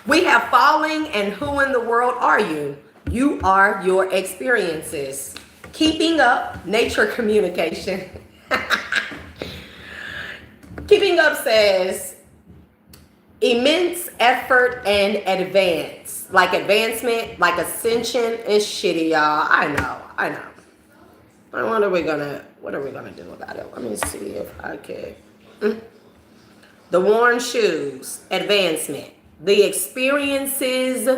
we have falling, and who in the world are you? You are your experiences. Keeping up, nature communication. Keeping up says immense effort and advance. Like advancement, like ascension is shitty, y'all. I know. But what are we gonna do about it? Let me see if I can. The worn shoes, advancement. The experiences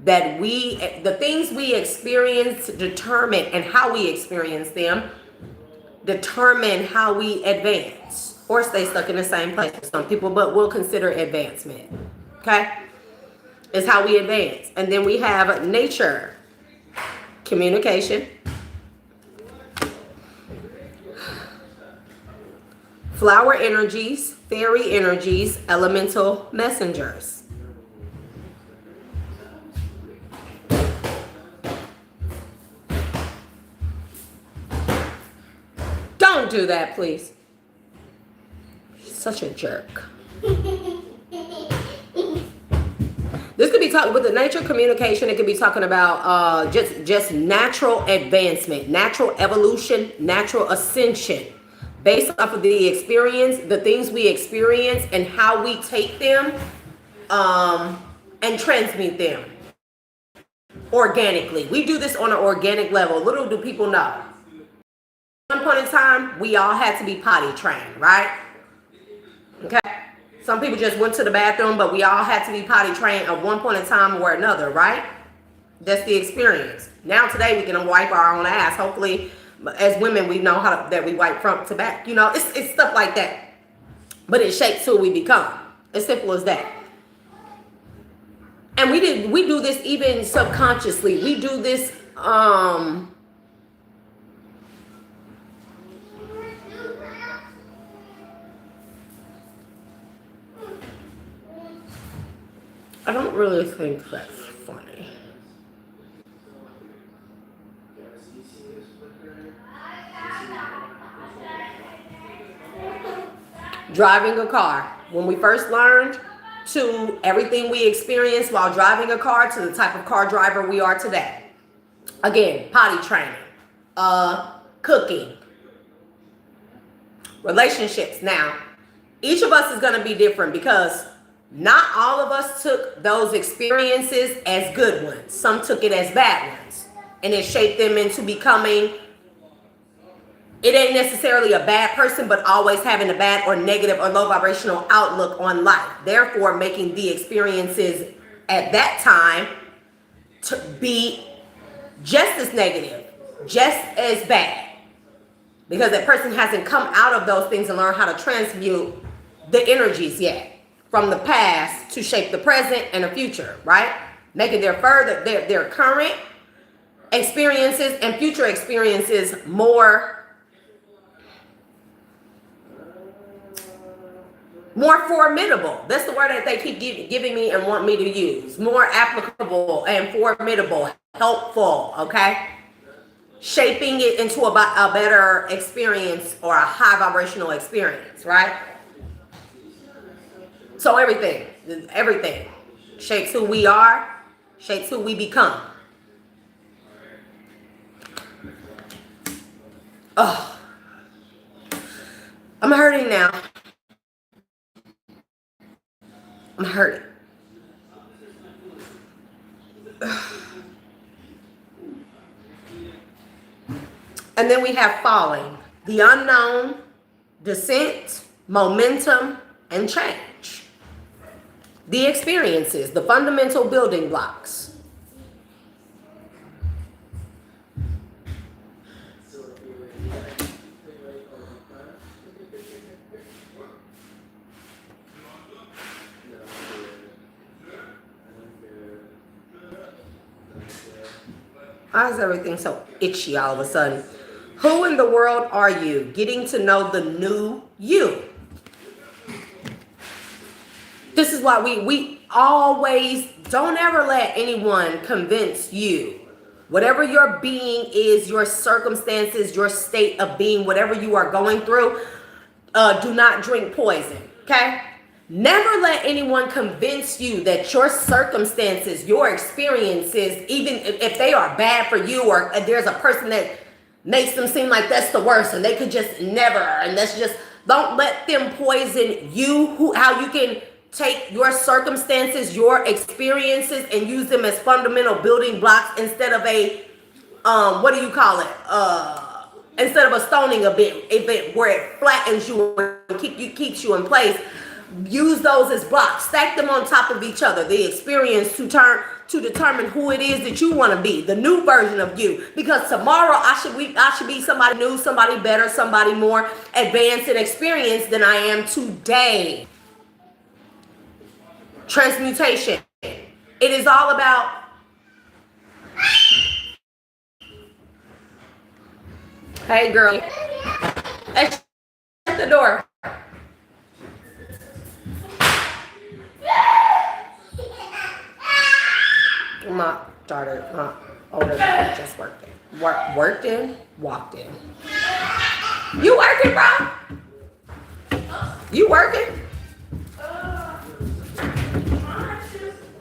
that the things we experience determine, and how we experience them determine how we advance or stay stuck in the same place for some people, but we'll consider advancement. Okay? Is how we advance. And then we have nature, communication, flower energies, fairy energies, elemental messengers. Don't do that, please. Such a jerk. This could be talking with the nature communication. It could be talking about just natural advancement, natural evolution, natural ascension, based off of the experience, the things we experience, and how we take them and transmute them organically. We do this on an organic level. Little do people know. At one point in time, we all had to be potty trained, right? Okay. Some people just went to the bathroom, but we all had to be potty trained at one point in time or another, right? That's the experience. Now today we can wipe our own ass. Hopefully, as women, we know that we wipe front to back. You know, it's stuff like that. But it shapes who we become. As simple as that. And we do this even subconsciously. We do this I don't really think that's funny. Driving a car. When we first learned, to everything we experienced while driving a car, to the type of car driver we are today. Again, potty training, cooking, relationships. Now, each of us is going to be different because Not all of us took those experiences as good ones. Some took it as bad ones. And it shaped them into becoming, it ain't necessarily a bad person, but always having a bad or negative or low vibrational outlook on life. Therefore, making the experiences at that time to be just as negative, just as bad. Because that person hasn't come out of those things and learned how to transmute the energies yet from the past to shape the present and the future, right? Making their current experiences and future experiences more formidable. That's the word that they keep giving me and want me to use. More applicable and formidable, helpful, okay? Shaping it into a better experience or a high vibrational experience, right? So everything shapes who we are, shapes who we become. Oh, I'm hurting now. I'm hurting. And then we have falling, the unknown, descent, momentum, and change. The experiences, the fundamental building blocks. Why is everything so itchy all of a sudden? Who in the world are you? Getting to know the new you. This is why we always don't ever let anyone convince you. Whatever your being is, your circumstances, your state of being, whatever you are going through, do not drink poison, okay? Never let anyone convince you that your circumstances, your experiences, even if they are bad for you, or there's a person that makes them seem like that's the worst and they could just never, and that's just, don't let them poison you. How you can take your circumstances, your experiences, and use them as fundamental building blocks instead of a, what do you call it? Instead of a stoning a bit, where it flattens you and keeps you in place. Use those as blocks. Stack them on top of each other. The experience to determine who it is that you want to be, the new version of you. Because tomorrow I should be somebody new, somebody better, somebody more advanced and experienced than I am today. Transmutation. It is all about hey girl. Hey, shut the door. My daughter, older daughter, just walked in. You working, bro? You working?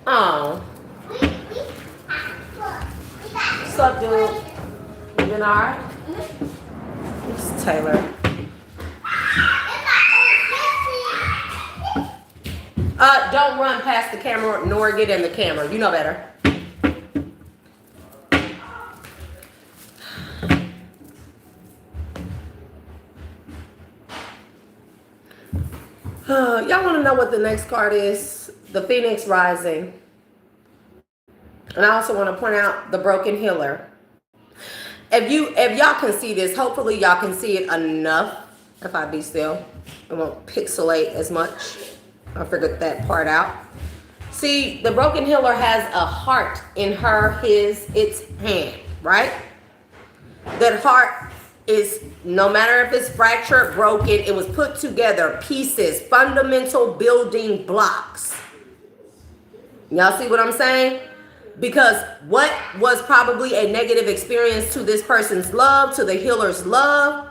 Oh. What's up, dude? You been alright? It's Taylor. Don't run past the camera nor get in the camera. You know better. Y'all want to know what the next card is? The Phoenix Rising. And I also want to point out the Broken Healer. If y'all can see this, hopefully y'all can see it enough. If I be still, it won't pixelate as much. I figured that part out. See, the Broken Healer has a heart in its hand, right? That heart is, no matter if it's fractured, broken, it was put together, pieces, fundamental building blocks. Y'all see what I'm saying? Because what was probably a negative experience to this person's love, to the healer's love,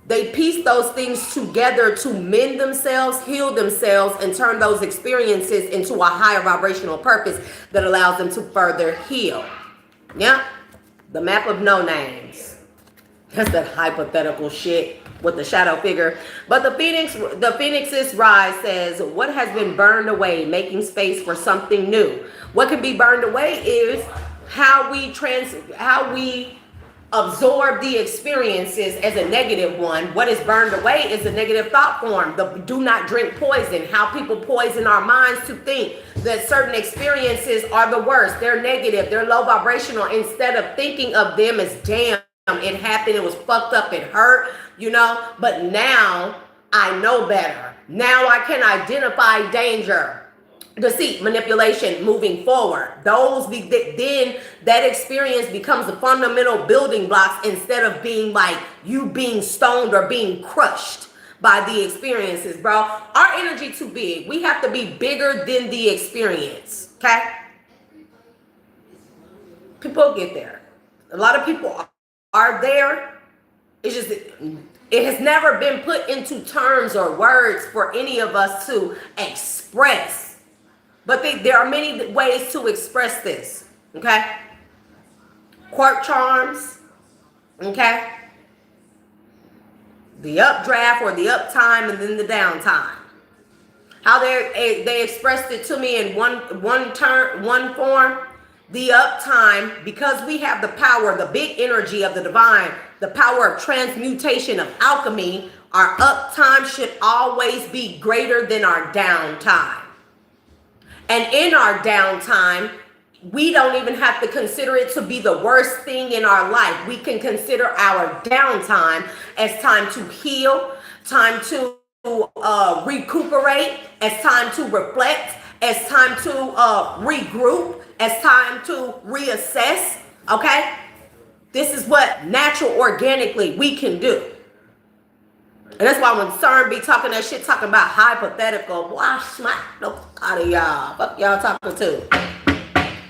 they piece those things together to mend themselves, heal themselves, and turn those experiences into a higher vibrational purpose that allows them to further heal. Yeah? The map of no names. That's that hypothetical shit. with the shadow figure. But the phoenix's rise says, what has been burned away, making space for something new. What can be burned away is how we absorb the experiences as a negative one. What is burned away is a negative thought form. The do not drink poison. How people poison our minds to think that certain experiences are the worst. They're negative. They're low vibrational. Instead of thinking of them as, damn, it happened. It was fucked up. It hurt, you know. But now I know better. Now I can identify danger, deceit, manipulation moving forward. Then that experience becomes the fundamental building blocks instead of being like you being stoned or being crushed by the experiences, bro. Our energy too big. We have to be bigger than the experience, okay? People get there. A lot of people are there. It's just, it has never been put into terms or words for any of us to express. But there are many ways to express this, okay? Quirk charms, okay? The updraft or the uptime and then the downtime. How they expressed it to me in one form. The uptime, because we have the power, the big energy of the divine, the power of transmutation of alchemy, our uptime should always be greater than our downtime. And in our downtime, we don't even have to consider it to be the worst thing in our life. We can consider our downtime as time to heal, time to recuperate, as time to reflect, as time to regroup, as time to reassess, okay? This is what natural, organically we can do. And that's why when CERN be talking that shit, talking about hypothetical, boy, I smack the fuck out of y'all. Fuck y'all talking to.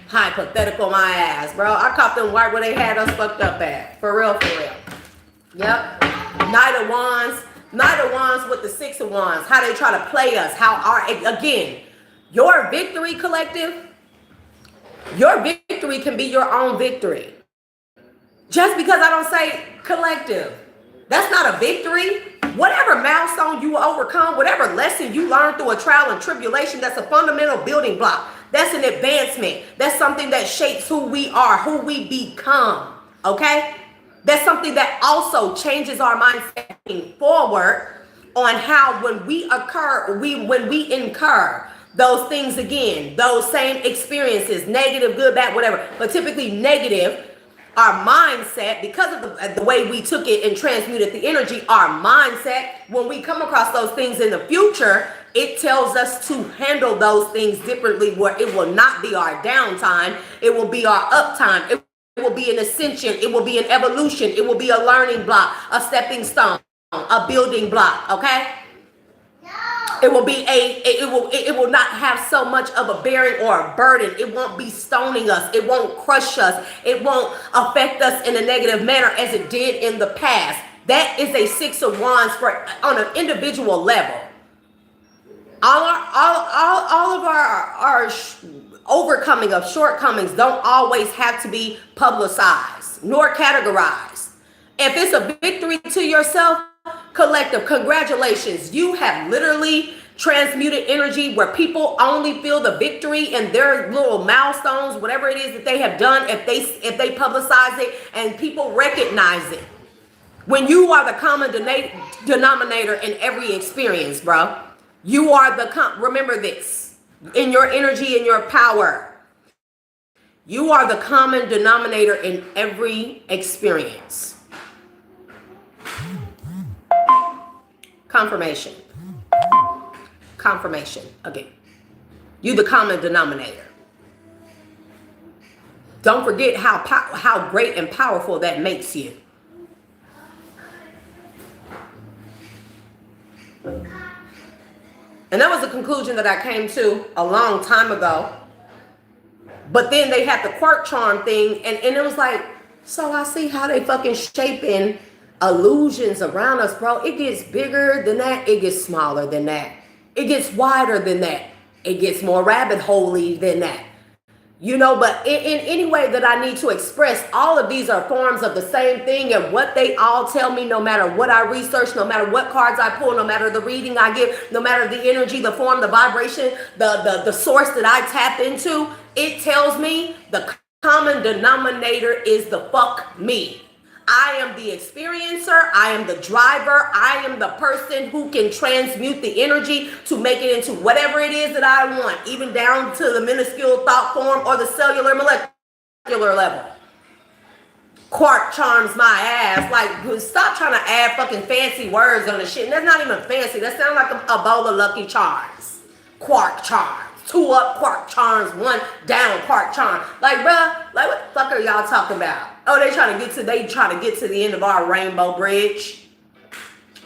Hypothetical my ass, bro. I caught them right where they had us fucked up at. For real, for real. Yep. Knight of Wands. Knight of Wands with the Six of Wands. How they try to play us. Again, your victory, collective, your victory can be your own victory. Just because I don't say collective, that's not a victory. Whatever milestone you overcome, whatever lesson you learn through a trial and tribulation, that's a fundamental building block. That's an advancement. That's something that shapes who we are, who we become, okay? That's something that also changes our mindset forward on how when we incur those things again, those same experiences, negative, good, bad, whatever, but typically negative, our mindset, because of the way we took it and transmuted the energy, our mindset, when we come across those things in the future, it tells us to handle those things differently, where it will not be our downtime. It will be our uptime. It will be an ascension. It will be an evolution. It will be a learning block, a stepping stone, a building block, okay? It will be it will not have so much of a bearing or a burden. It won't be stoning us. It won't crush us. It won't affect us in a negative manner as it did in the past. That is a Six of Wands on an individual level. All of our overcoming of shortcomings don't always have to be publicized nor categorized. If it's a victory to yourself, collective, congratulations. You have literally transmuted energy where people only feel the victory and their little milestones, whatever it is that they have done, if they publicize it and people recognize it. When you are the common denominator in every experience, bro, you are remember this, in your energy and your power, you are the common denominator in every experience. Confirmation. Again. You the common denominator. Don't forget how great and powerful that makes you. And that was a conclusion that I came to a long time ago. But then they had the quirk charm thing, and it was like, so I see how they fucking shaping illusions around us, bro. It gets bigger than that. It gets smaller than that. It gets wider than that. It gets more rabbit holey than that. You know, but in any way that I need to express, all of these are forms of the same thing. And what they all tell me, no matter what I research, no matter what cards I pull, no matter the reading I give, no matter the energy, the form, the vibration, the source that I tap into, it tells me the common denominator is the fuck me. I am the experiencer. I am the driver. I am the person who can transmute the energy to make it into whatever it is that I want, even down to the minuscule thought form or the cellular molecular level. Quark charms my ass. Like, stop trying to add fucking fancy words on the shit. And that's not even fancy. That sounds like a bowl of Lucky Charms. Quark charms. 2 up quark charms, 1 down quark charm. Like, bruh, like what the fuck are y'all talking about? Oh, they trying to get to the end of our rainbow bridge.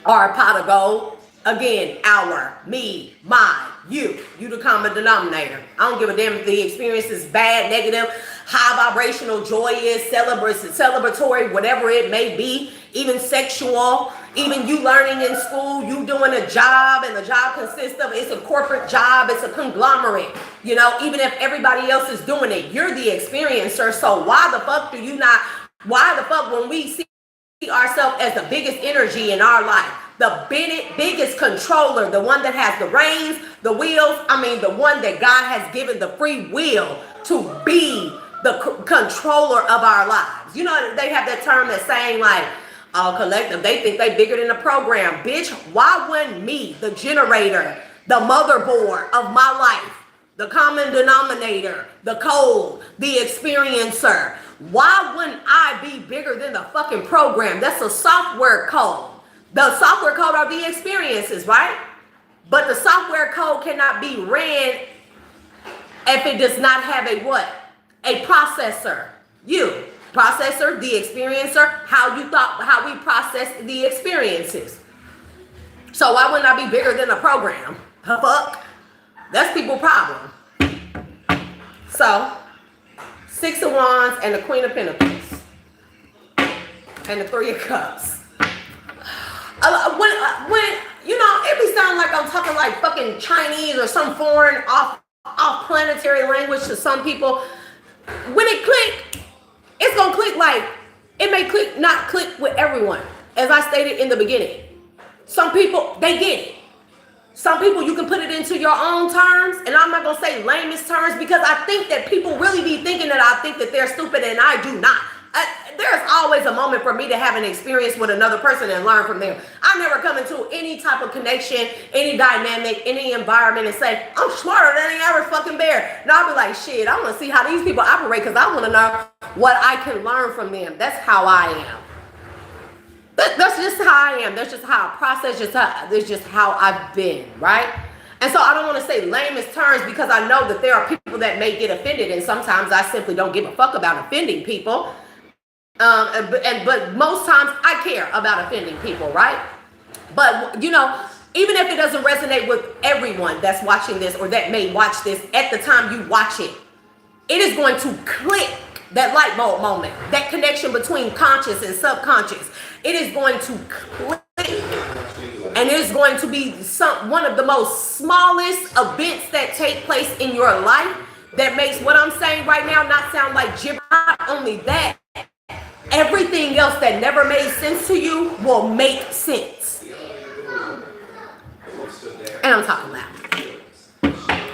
Our pot of gold. Again, our, me, my, you the common denominator. I don't give a damn if the experience is bad, negative, high vibrational, joyous, celebratory, whatever it may be, even sexual, even you learning in school, you doing a job, and the job consists of, it's a corporate job, it's a conglomerate, you know, even if everybody else is doing it, you're the experiencer. So why the fuck when we see ourselves as the biggest energy in our life, the biggest controller, the one that has the reins, the wheels, the one that God has given the free will to be the controller of our lives. You know, they have that term that's saying like, all collective, they think they bigger than the program. Bitch, why wouldn't me, the generator, the motherboard of my life, the common denominator, the code, the experiencer, why wouldn't I be bigger than the fucking program? That's a software code. The software code are the experiences, right? But the software code cannot be ran if it does not have a what? A processor. You. Processor, the experiencer, how we process the experiences. So why wouldn't I be bigger than a program? Fuck. That's people's problem. So, 6 of Wands and the Queen of Pentacles. And the 3 of Cups. When you know, it be sounding like I'm talking like fucking Chinese or some foreign off-planetary language to some people. When it click, it's gonna click like, it may click, not click with everyone. As I stated in the beginning, some people, they get it. Some people, you can put it into your own terms, and I'm not gonna say lamest terms, because I think that people really be thinking that I think that they're stupid, and I do not. There's always a moment for me to have an experience with another person and learn from them. I never come into any type of connection, any dynamic, any environment and say, I'm smarter than the average fucking bear. No, I'll be like, shit, I want to see how these people operate, because I want to know what I can learn from them. That's how I am. That's just how I am. That's just how I process. That's just how I've been, right? And so I don't want to say lamest terms, because I know that there are people that may get offended, and sometimes I simply don't give a fuck about offending people. But most times I care about offending people, right? But you know, even if it doesn't resonate with everyone that's watching this or that may watch this at the time you watch it, it is going to click, that light bulb moment, that connection between conscious and subconscious. It is going to click, and it is going to be one of the most smallest events that take place in your life that makes what I'm saying right now not sound like gibberish. Not only that, everything else that never made sense to you will make sense. And I'm talking about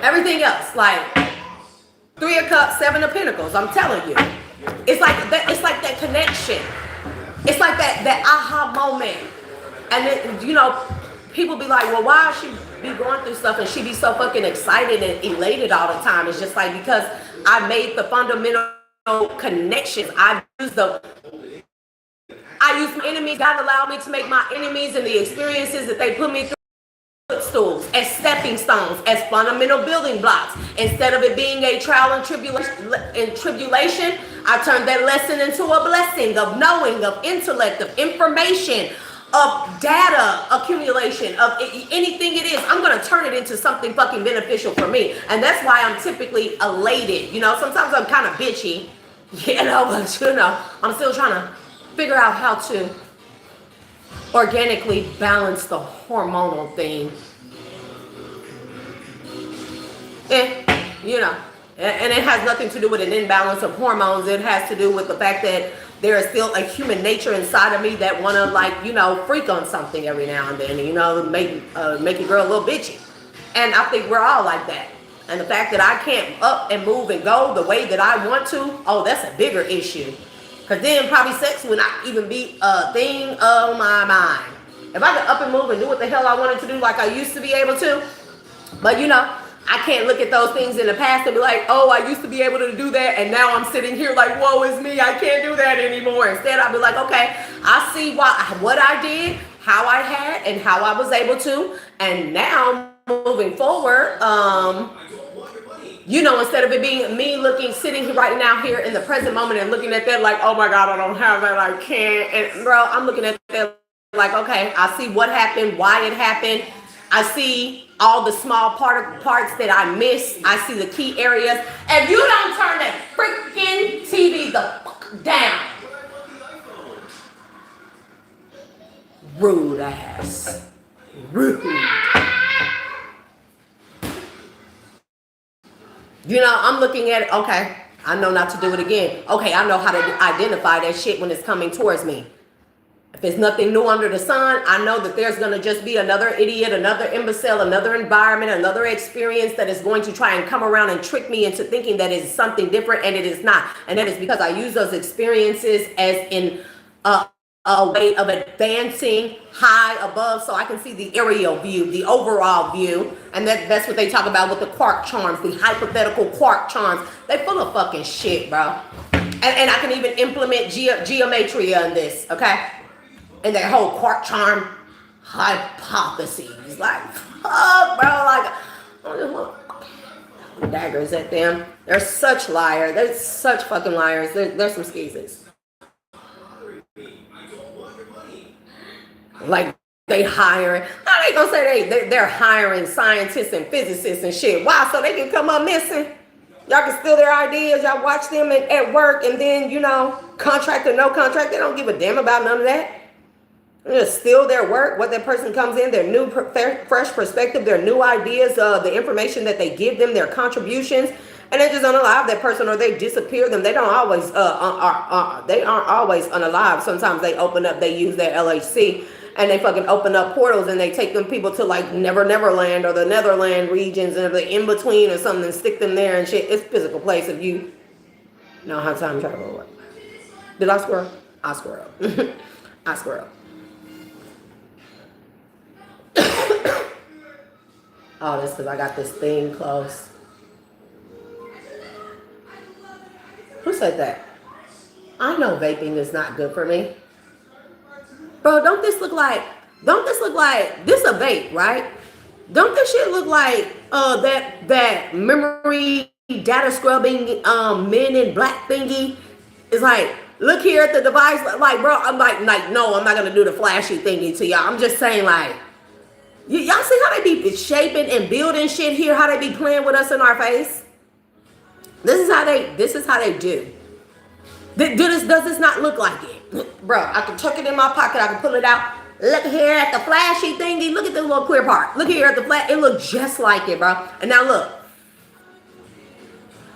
everything else, like 3 of Cups, 7 of Pentacles. I'm telling you, it's like that. It's like that connection. It's like that aha moment. And then, you know, people be like, well, why she be going through stuff and she be so fucking excited and elated all the time? It's just like, because I made the fundamental connections. I use my enemies. God allowed me to make my enemies and the experiences that they put me through footstools, as stepping stones, as fundamental building blocks. Instead of it being a trial and tribulation, I turned that lesson into a blessing of knowing, of intellect, of information, of data accumulation, of anything it is. I'm going to turn it into something fucking beneficial for me. And that's why I'm typically elated. You know, sometimes I'm kind of bitchy, you know, but you know, I'm still trying to figure out how to organically balance the hormonal thing. You know, And it has nothing to do with an imbalance of hormones. It has to do with the fact that there is still a human nature inside of me that want to, like, you know, freak on something every now and then, you know, make your girl a little bitchy. And I think we're all like that. And the fact that I can't up and move and go the way that I want to, oh, that's a bigger issue. Because then probably sex would not even be a thing of my mind. If I could up and move and do what the hell I wanted to do like I used to be able to, but you know, I can't look at those things in the past and be like, oh, I used to be able to do that, and now I'm sitting here like, woe is me, I can't do that anymore. Instead, I'll be like, okay, I see what I did, how I had, and how I was able to, and now moving forward, you know, instead of it being me sitting here right now here in the present moment and looking at that like, oh my God, I don't have that, I can't, and bro, I'm looking at that like, okay, I see what happened, why it happened. I see all the small parts that I miss. I see the key areas. If you don't turn that freaking TV the fuck down, rude ass. Rude. You know, I'm looking at it, okay, I know not to do it again. Okay, I know how to identify that shit when it's coming towards me. If there's nothing new under the sun, I know that there's going to just be another idiot, another imbecile, another environment, another experience that is going to try and come around and trick me into thinking that it's something different, and it is not. And that is because I use those experiences as in a way of advancing high above so I can see the aerial view, the overall view. And that's what they talk about with the quark charms, the hypothetical quark charms. They full of fucking shit, bro. And I can even implement geometria in this, okay? And that whole quark charm hypotheses. Like, fuck, bro. Like, I just want daggers at them. They're such liars. They're such fucking liars. They're some skeezers. Like, they hire, how they gonna say they're hiring scientists and physicists and shit? Why? So they can come up missing? Y'all can steal their ideas. Y'all watch them at work, and then, you know, contract or no contract, they don't give a damn about none of that. They just steal their work, what that person comes in, their new fresh perspective, their new ideas, the information that they give them, their contributions, and they just unalive that person, or they disappear them. They don't always they aren't always unalive. Sometimes they open up, they use their LHC, and they fucking open up portals, and they take them people to like Neverland or the Netherland regions, and the in between or something, and stick them there and shit. It's a physical place if you know how time travel works. Did I squirrel? I squirrel. I squirrel. Oh, that's because I got this thing close. Who said that? I know vaping is not good for me. Bro, don't this look like this a vape, right? Don't this shit look like that memory data scrubbing men in black thingy? It's like, look here at the device, like, bro, I'm like, no, I'm not gonna do the flashy thingy to y'all. I'm just saying, like, y'all see how they be shaping and building shit here, how they be playing with us in our face? This is how they do. Does this not look like it? Bro, I can tuck it in my pocket, I can pull it out. Look here at the flashy thingy. Look at this little clear part. Look here at the flat. It looks just like it, bro. And now look.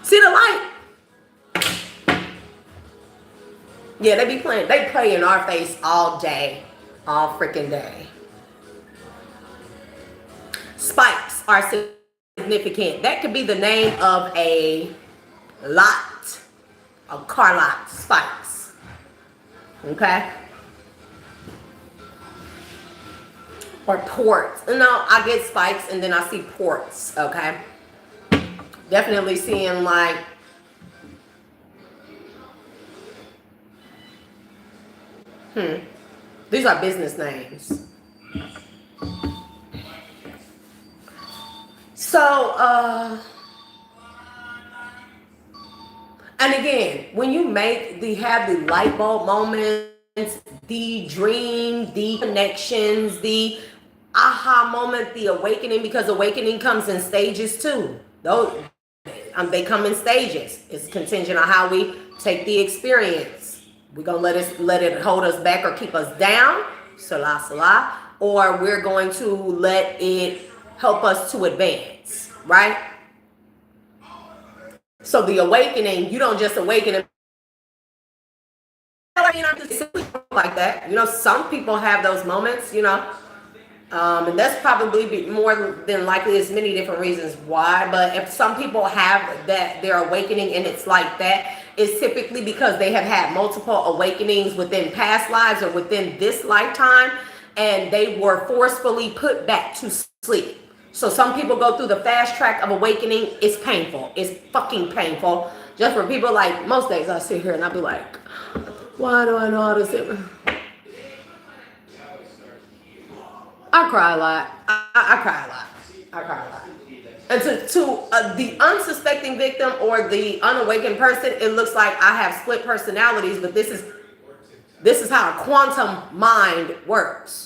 See the light? Yeah, they be playing. They play in our face all day. All freaking day. Spikes are significant. That could be the name of a lot. A car lot. Spikes. Okay? Or ports. No, I get spikes and then I see ports. Okay? Definitely seeing like these are business names. So and again, when you have the light bulb moments, the dream, the connections, the aha moment, the awakening, because awakening comes in stages too. Those they come in stages. It's contingent on how we take the experience. We're gonna let it hold us back or keep us down, salah salah, or we're going to let it help us to advance, right? So the awakening, you don't just awaken and like that. You know, some people have those moments, you know. And that's probably more than likely, there's many different reasons why, but if some people have that, their awakening and it's like that, it's typically because they have had multiple awakenings within past lives or within this lifetime, and they were forcefully put back to sleep. So some people go through the fast track of awakening. It's painful. It's fucking painful. Just for people, like, most days I sit here and I'll be like, why do I know how to sit? I cry a lot. I cry a lot. I cry a lot. And to the unsuspecting victim or the unawakened person, it looks like I have split personalities, but this is how a quantum mind works.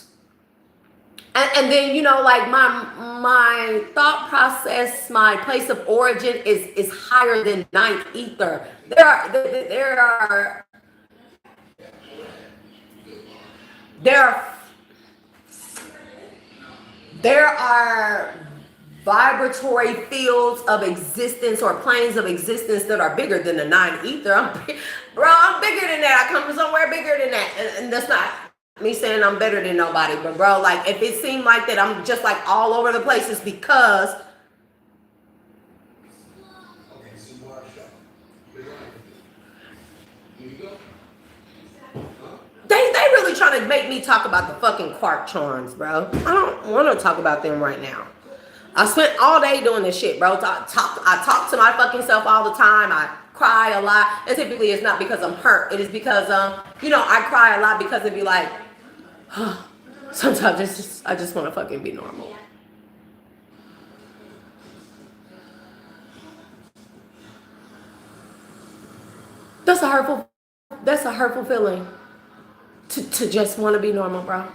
And then, you know, like my thought process, my place of origin is higher than ninth ether. There are vibratory fields of existence or planes of existence that are bigger than the nine ether. I'm bigger than that. I come from somewhere bigger than that. And that's not me saying I'm better than nobody. But bro, like, if it seemed like that I'm just like all over the place, it's because they really trying to make me talk about the fucking quark charms, bro. I don't want to talk about them right now. I spent all day doing this shit, bro. I talk to my fucking self all the time. I cry a lot. And typically it's not because I'm hurt. It is because, you know, I cry a lot because it'd be like, sometimes I just want to fucking be normal. That's a hurtful feeling. To just want to be normal, bro.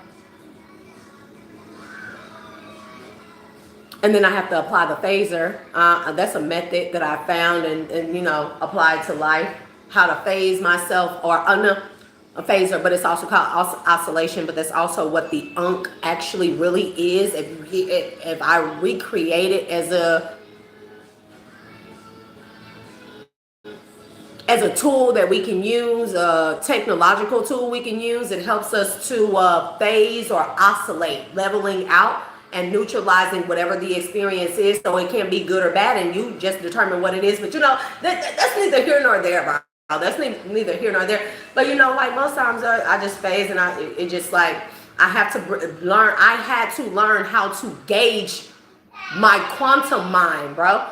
And then I have to apply the phaser. That's a method that I found and you know, applied to life. How to phase myself, or a phaser, but it's also called oscillation. But that's also what the unk actually really is. If I recreate it as a tool that we can use, a technological tool we can use, it helps us to phase or oscillate, leveling out and neutralizing whatever the experience is. So it can be good or bad, and you just determine what it is. But you know, that's neither here nor there, bro. That's neither here nor there. But you know, like most times I just phase, and it just like I have to learn. I had to learn how to gauge my quantum mind, bro.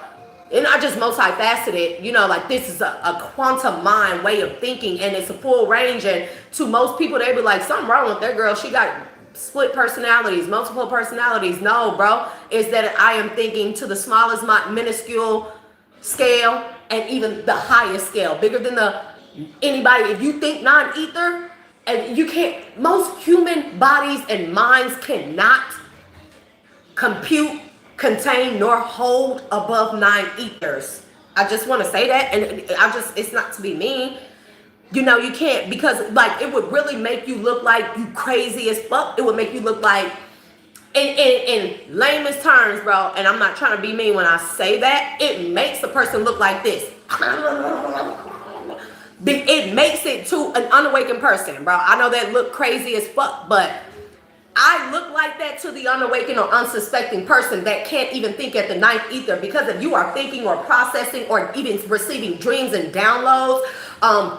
And not just multifaceted, you know, like this is a quantum mind way of thinking, and it's a full range. And to most people, they be like, something wrong with that girl. She got split personalities, multiple personalities. No, bro, is that I am thinking to the smallest, minuscule scale, and even the highest scale, bigger than anybody. If you think non-ether, and you can't, most human bodies and minds cannot compute, contain, nor hold above 9 ethers. I just want to say that, and it's not to be mean. You know, you can't, because like it would really make you look like you crazy as fuck. It would make you look like, in layman's terms, bro, and I'm not trying to be mean when I say that, it makes the person look like this. It makes it to an unawakened person, bro. I know that look crazy as fuck, but I look like that to the unawakened or unsuspecting person that can't even think at the ninth ether. Because if you are thinking or processing or even receiving dreams and downloads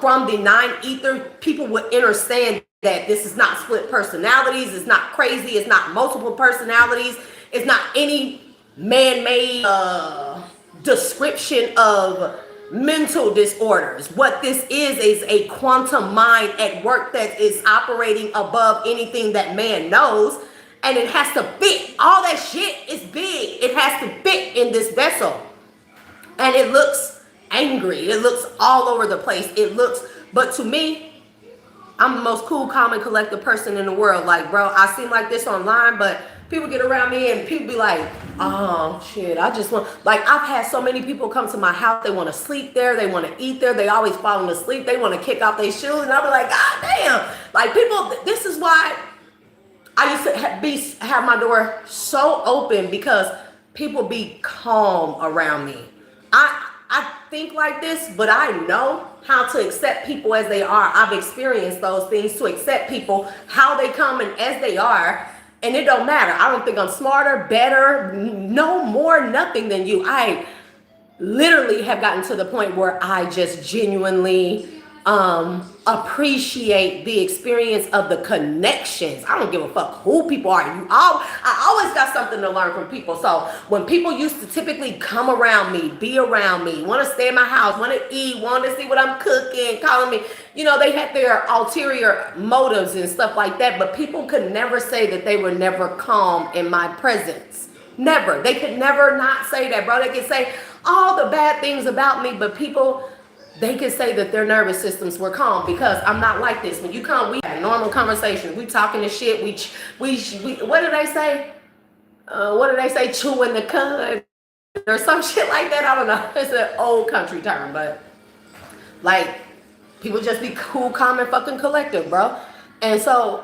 from the nine ether, people would understand that this is not split personalities. It's not crazy. It's not multiple personalities. It's not any man-made description of mental disorders. What this is a quantum mind at work that is operating above anything that man knows, and it has to fit. All that shit is big. It has to fit in this vessel, and it looks angry. It looks all over the place. It looks, but to me, I'm the most cool, calm, and collected person in the world. Like, bro, I seem like this online, but people get around me and people be like, oh shit, I just want, like, I've had so many people come to my house. They want to sleep there. They want to eat there. They always falling asleep. They want to kick off their shoes. And I'll be like, God damn. Like, people, this is why I used to have my door so open, because people be calm around me. I think like this, but I know how to accept people as they are. I've experienced those things, to accept people how they come and as they are. And it don't matter. I don't think I'm smarter, better, no more, nothing than you. I literally have gotten to the point where I just genuinely appreciate the experience of the connections. I don't give a fuck who people are. I always got something to learn from people. So when people used to typically come around me, be around me, want to stay in my house, want to eat, want to see what I'm cooking, calling me, you know, they had their ulterior motives and stuff like that. But people could never say that they were never calm in my presence. Never. They could never not say that, bro. They could say all the bad things about me, but people, they could say that their nervous systems were calm because I'm not like this. When you come, we have a normal conversation. We talking the shit. We what do they say? What do they say? Chewing the cud or some shit like that. I don't know. It's an old country term, but like people just be cool, calm, and fucking collective, bro. And so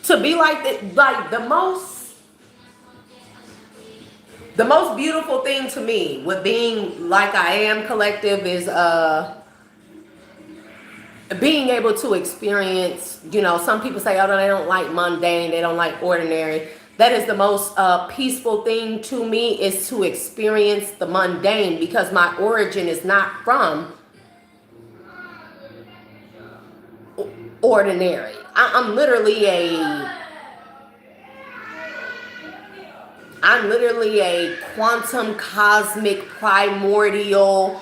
to be like that, like the most beautiful thing to me with being like I am collective is being able to experience, you know, some people say, oh, no, they don't like mundane, they don't like ordinary. That is the most peaceful thing to me, is to experience the mundane, because my origin is not from ordinary. I'm literally a quantum, cosmic, primordial,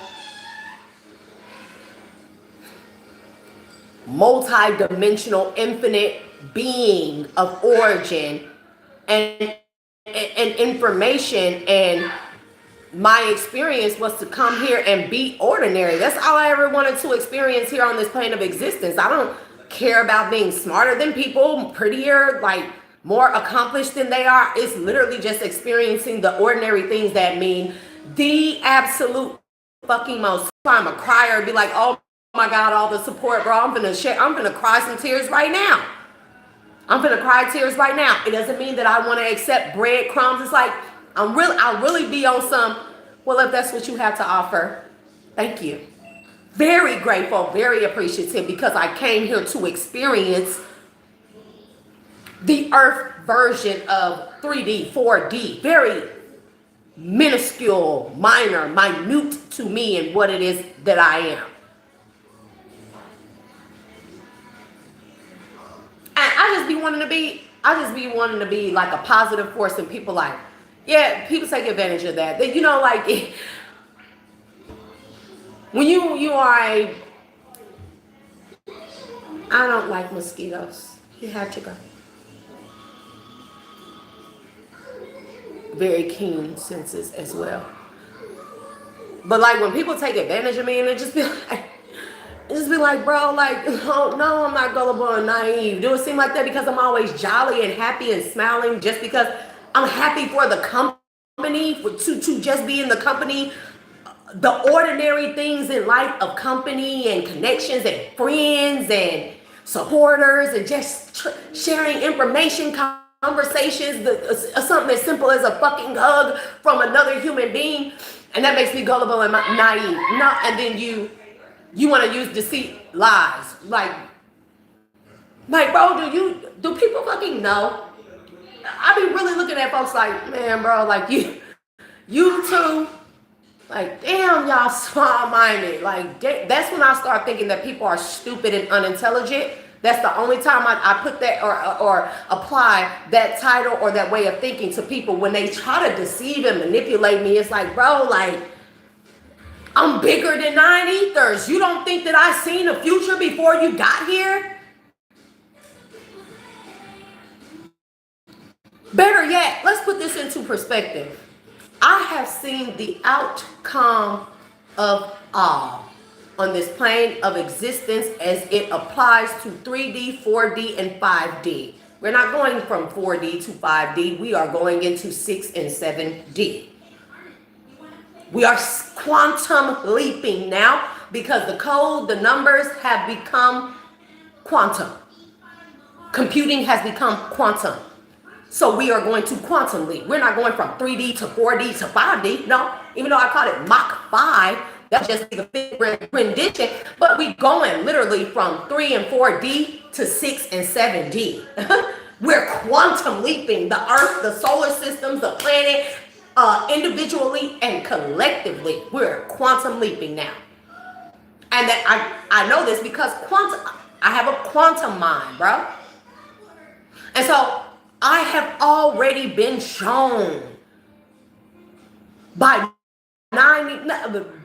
multi-dimensional, infinite being of origin and information, and my experience was to come here and be ordinary. That's all I ever wanted to experience here on this plane of existence. I don't care about being smarter than people, prettier, like more accomplished than they are. It's literally just experiencing the ordinary things that mean the absolute fucking most. I'm a crier and be like, oh my God, all the support, bro. I'm gonna cry some tears right now. I'm gonna cry tears right now. It doesn't mean that I want to accept breadcrumbs. It's like I'll really be on some, well, if that's what you have to offer, thank you. Very grateful, very appreciative, because I came here to experience the earth version of 3D, 4D, very minuscule, minor, minute to me and what it is that I am. And I just be wanting to be like a positive force, and people like, yeah, people take advantage of that. They, you know, like when you are I don't like mosquitoes. You have to go. Very keen senses as well. But like when people take advantage of me, and it just be like, bro, like, oh, no, I'm not gullible and naive. Do it seem like that because I'm always jolly and happy and smiling just because I'm happy for the company, to just be in the company, the ordinary things in life of company and connections and friends and supporters and just sharing information, conversations, something as simple as a fucking hug from another human being. And that makes me gullible and naive. No, and then you want to use deceit, lies. Like, bro, do people fucking know? I be really looking at folks like, man, bro, like you too. Like, damn, y'all small-minded. Like, that's when I start thinking that people are stupid and unintelligent. That's the only time I put that or apply that title or that way of thinking to people. When they try to deceive and manipulate me, it's like, bro, like, I'm bigger than 9 ethers. You don't think that I seen the future before you got here? Better yet, let's put this into perspective. I have seen the outcome of all on this plane of existence as it applies to 3D, 4D, and 5D. We're not going from 4D to 5D. We are going into 6 and 7D. We are quantum leaping now because the code, the numbers have become quantum. Computing has become quantum. So we are going to quantum leap. We're not going from 3D to 4D to 5D. No, even though I call it Mach 5, that's just the fifth rendition. But we going literally from 3 and 4D to 6 and 7D. We're quantum leaping the Earth, the solar systems, the planet, individually and collectively. We're quantum leaping now. And that I know this because I have a quantum mind, bro. And so I have already been shown by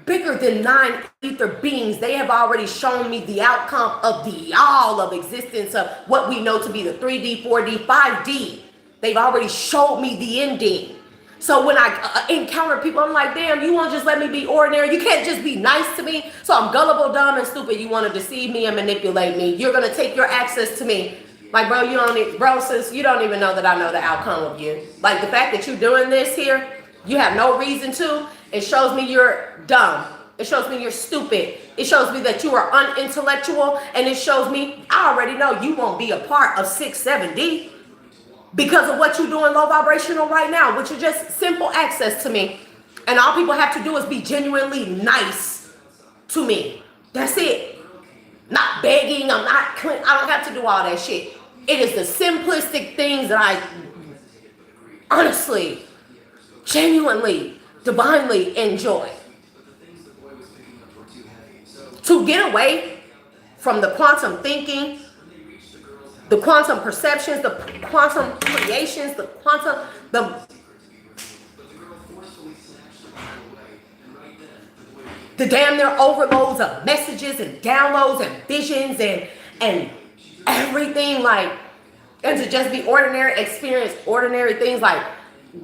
bigger than 9 ether beings. They have already shown me the outcome of the all of existence of what we know to be the 3D, 4D, 5D. They've already showed me the ending. So when I encounter people, I'm like, damn, you won't just let me be ordinary. You can't just be nice to me. So I'm gullible, dumb, and stupid. You want to deceive me and manipulate me. You're going to take your access to me. Like, bro, sis, you don't even know that I know the outcome of you. Like, the fact that you're doing this here, you have no reason to. It shows me you're dumb. It shows me you're stupid. It shows me that you are unintellectual. And it shows me, I already know you won't be a part of 6, 7D because of what you're doing low vibrational right now, which is just simple access to me. And all people have to do is be genuinely nice to me. That's it. Not begging. I don't have to do all that shit. It is the simplistic things that I honestly, genuinely, divinely enjoy. To get away from the quantum thinking, the quantum perceptions, the quantum creations, the damn near overloads of messages and downloads and visions and everything, like, and to just be ordinary, experience ordinary things like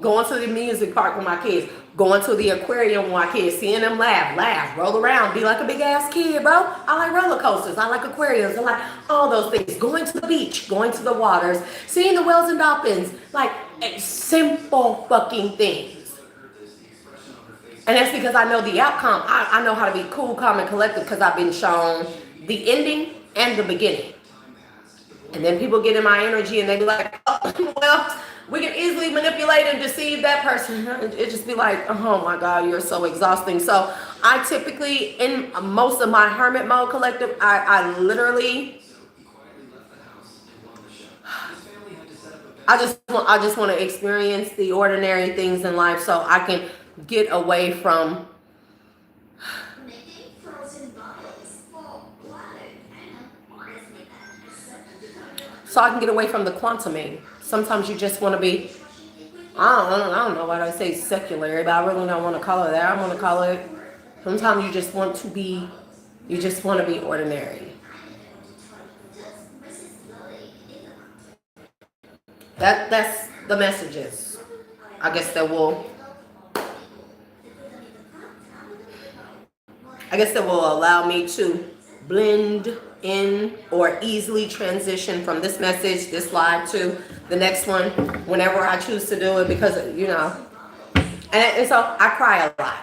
going to the music park with my kids, going to the aquarium with my kids, seeing them laugh, roll around, be like a big ass kid, bro. I like roller coasters, I like aquariums, I like all those things. Going to the beach, going to the waters, seeing the whales and dolphins, like simple fucking things. And that's because I know the outcome. I know how to be cool, calm, and collected because I've been shown the ending and the beginning. And then people get in my energy and they be like, oh, well, we can easily manipulate and deceive that person. It just be like, oh my God, you're so exhausting. So I typically, in most of my hermit mode collective, I literally, I just want to experience the ordinary things in life so I can get away from the quantuming. Sometimes you just want to be, I don't know why I say secular, but I really don't want to call it that. I want to call it, sometimes you just want to be ordinary. That's the messages. I guess that will allow me to blend in or easily transition from this message, this live, to the next one whenever I choose to do it, because and so I cry a lot.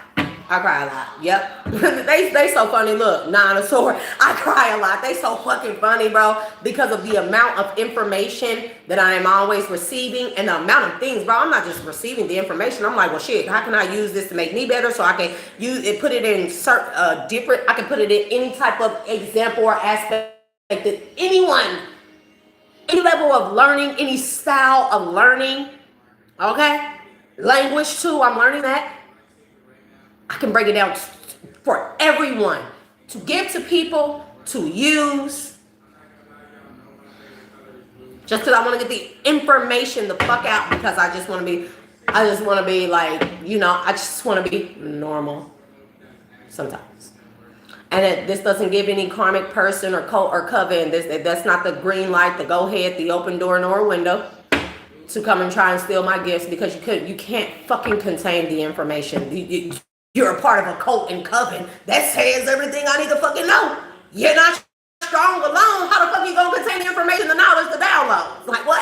Yep. they so funny. Look, Nine of Swords. I cry a lot. They so fucking funny, bro, because of the amount of information that I am always receiving and the amount of things, bro. I'm not just receiving the information. I'm like, well, shit, how can I use this to make me better so I can use it, put it in different, I can put it in any type of example or aspect that anyone, any level of learning, any style of learning, okay? Language too, I'm learning that. I can break it down for everyone to give to people, to use. Just because I want to get the information the fuck out, because I just want to be like, I just want to be normal sometimes. And this doesn't give any karmic person or cult or coven. That's not the green light, the go ahead, the open door nor window to come and try and steal my gifts, because you can't fucking contain the information. You're a part of a cult and coven that says everything I need to fucking know. You're not strong alone. How the fuck you gonna contain the information, the knowledge, the downloads? Like what?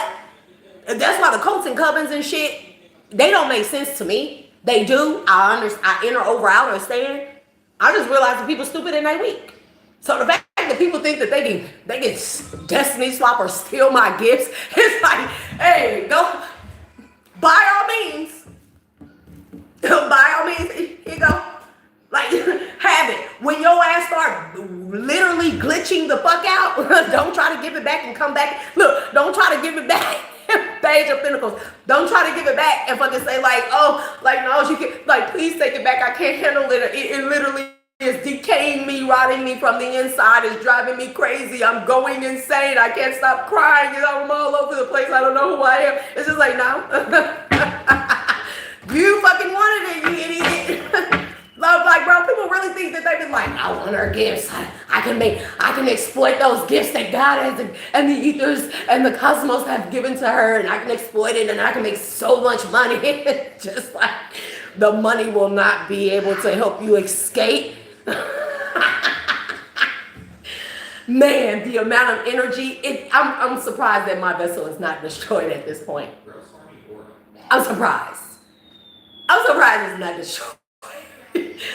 That's why the cults and covens and shit, they don't make sense to me. They do. I enter, over, out, or stand. I just realize that people stupid and they weak. So the fact that fact that people think that they can destiny swap or steal my gifts, it's like, hey, go, by all means, by all means, here you go. Like, have it. When your ass start literally glitching the fuck out, don't try to give it back and come back. Look, don't try to give it back. Page of Pentacles. Don't try to give it back and fucking say like, oh, like, no, you can, like, please take it back. I can't handle it. It literally is decaying me, rotting me from the inside. It's driving me crazy. I'm going insane. I can't stop crying. You know, I'm all over the place. I don't know who I am. It's just like, no. You fucking wanted it, you idiot. Like, bro, people really think that they be like, I want her gifts. I can exploit those gifts that God has and the ethers and the cosmos have given to her, and I can exploit it and I can make so much money. Just like the money will not be able to help you escape. Man, the amount of energy, I'm surprised that my vessel is not destroyed at this point. I'm surprised it's not destroyed.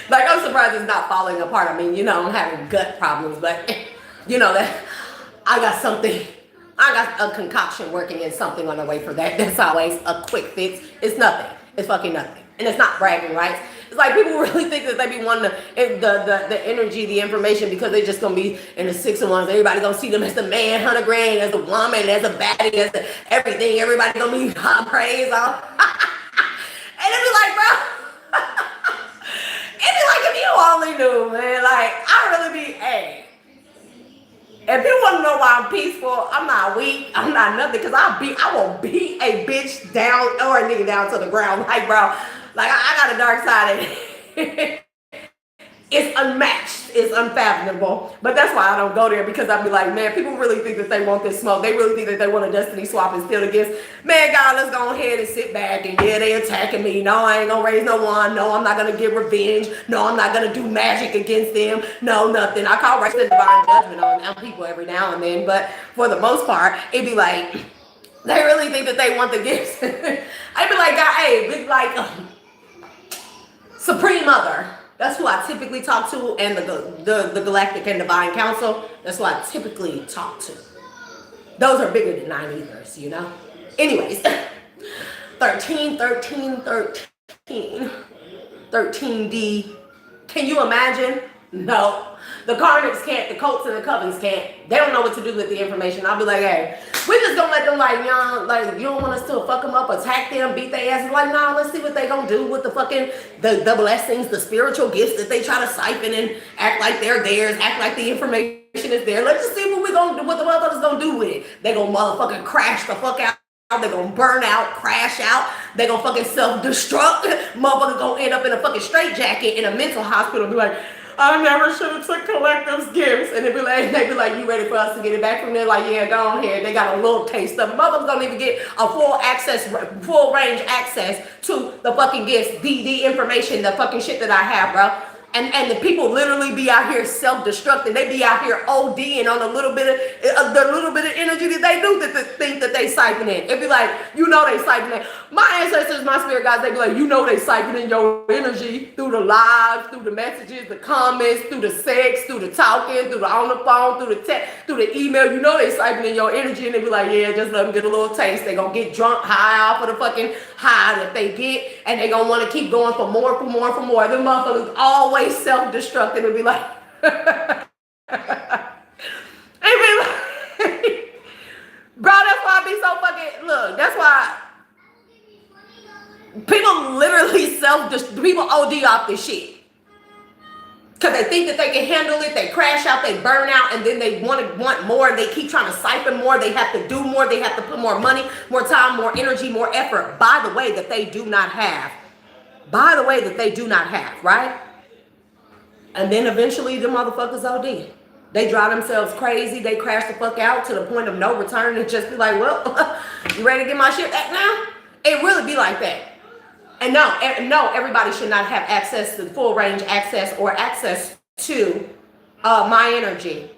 Like, I'm surprised it's not falling apart. I mean, you know, I'm having gut problems, but you know that I got a concoction working and something on the way for that. That's always a quick fix. It's nothing. It's fucking nothing. And it's not bragging rights. It's like people really think that they be wanting the energy, the information, because they just gonna be in the 6 of Wands. Everybody gonna see them as the man, 100 grand, as a woman, as a baddie, as everything. Everybody gonna be praise on. And it be like, bro. It'd be like if you only knew, man. Like, I really be, hey. If you want to know why I'm peaceful, I'm not weak, I'm not nothing, because I will beat a bitch down or a nigga down to the ground. Like, bro, like, I got a dark side. It's unmatched. It's unfathomable. But that's why I don't go there, because I'll be like, man, people really think that they want this smoke. They really think that they want a destiny swap and steal the gifts. Man, God, let's go ahead and sit back. And yeah, they attacking me. No, I ain't gonna raise no one. No, I'm not gonna get revenge. No, I'm not gonna do magic against them. No, nothing. I call right to divine judgment on people every now and then. But for the most part, it'd be like, they really think that they want the gifts. I'd be like, God, hey, big like Supreme Mother. That's who I typically talk to, and the Galactic and Divine Council. That's who I typically talk to. Those are bigger than 9 ethers, you know? Anyways, 13, 13, 13, 13D. Can you imagine? No. The Karmics can't, the cults and the covens can't. They don't know what to do with the information. I'll be like, hey, we just gonna let them like, y'all, like, you don't want us to fuck them up, attack them, beat their asses. Like, nah, let's see what they gonna do with the fucking, the blessings, the spiritual gifts that they try to siphon and act like they're theirs, act like the information is there. Let's just see what we gonna do, what the motherfuckers gonna do with it. They gonna motherfucking crash the fuck out. They're gonna burn out, crash out. They're gonna fucking self-destruct. Motherfuckers gonna end up in a fucking straitjacket in a mental hospital and be like, I never should have took collectives gifts. And they'd be like, you ready for us to get it back from there? Like, yeah, go on here. They got a little taste of it. Motherfuckers don't even get a full range access to the fucking gifts, the information, the fucking shit that I have, bro. And the people literally be out here self-destructing. They be out here ODing on the little bit of energy that they do that think that they siphoning. It'd be like, you know they siphoning. My ancestors, my spirit guides, they be like, you know they siphoning your energy through the lives, through the messages, the comments, through the sex, through the talking, through the on the phone, through the text, through the email. You know they siphoning your energy, and they be like, yeah, just let them get a little taste. They gonna get drunk, high off of the fucking high that they get, and they gonna want to keep going for more. Them motherfuckers always self-destructing and be like, bro, that's why I be so fucking, look, that's why people literally people OD off this shit. Because they think that they can handle it, they crash out, they burn out, and then they want more, they keep trying to siphon more, they have to do more, they have to put more money, more time, more energy, more effort, by the way that they do not have. Right? And then eventually the motherfuckers OD. They drive themselves crazy. They crash the fuck out to the point of no return and just be like, well, you ready to get my shit back now? It really be like that. And no, everybody should not have access to full range access or access to my energy.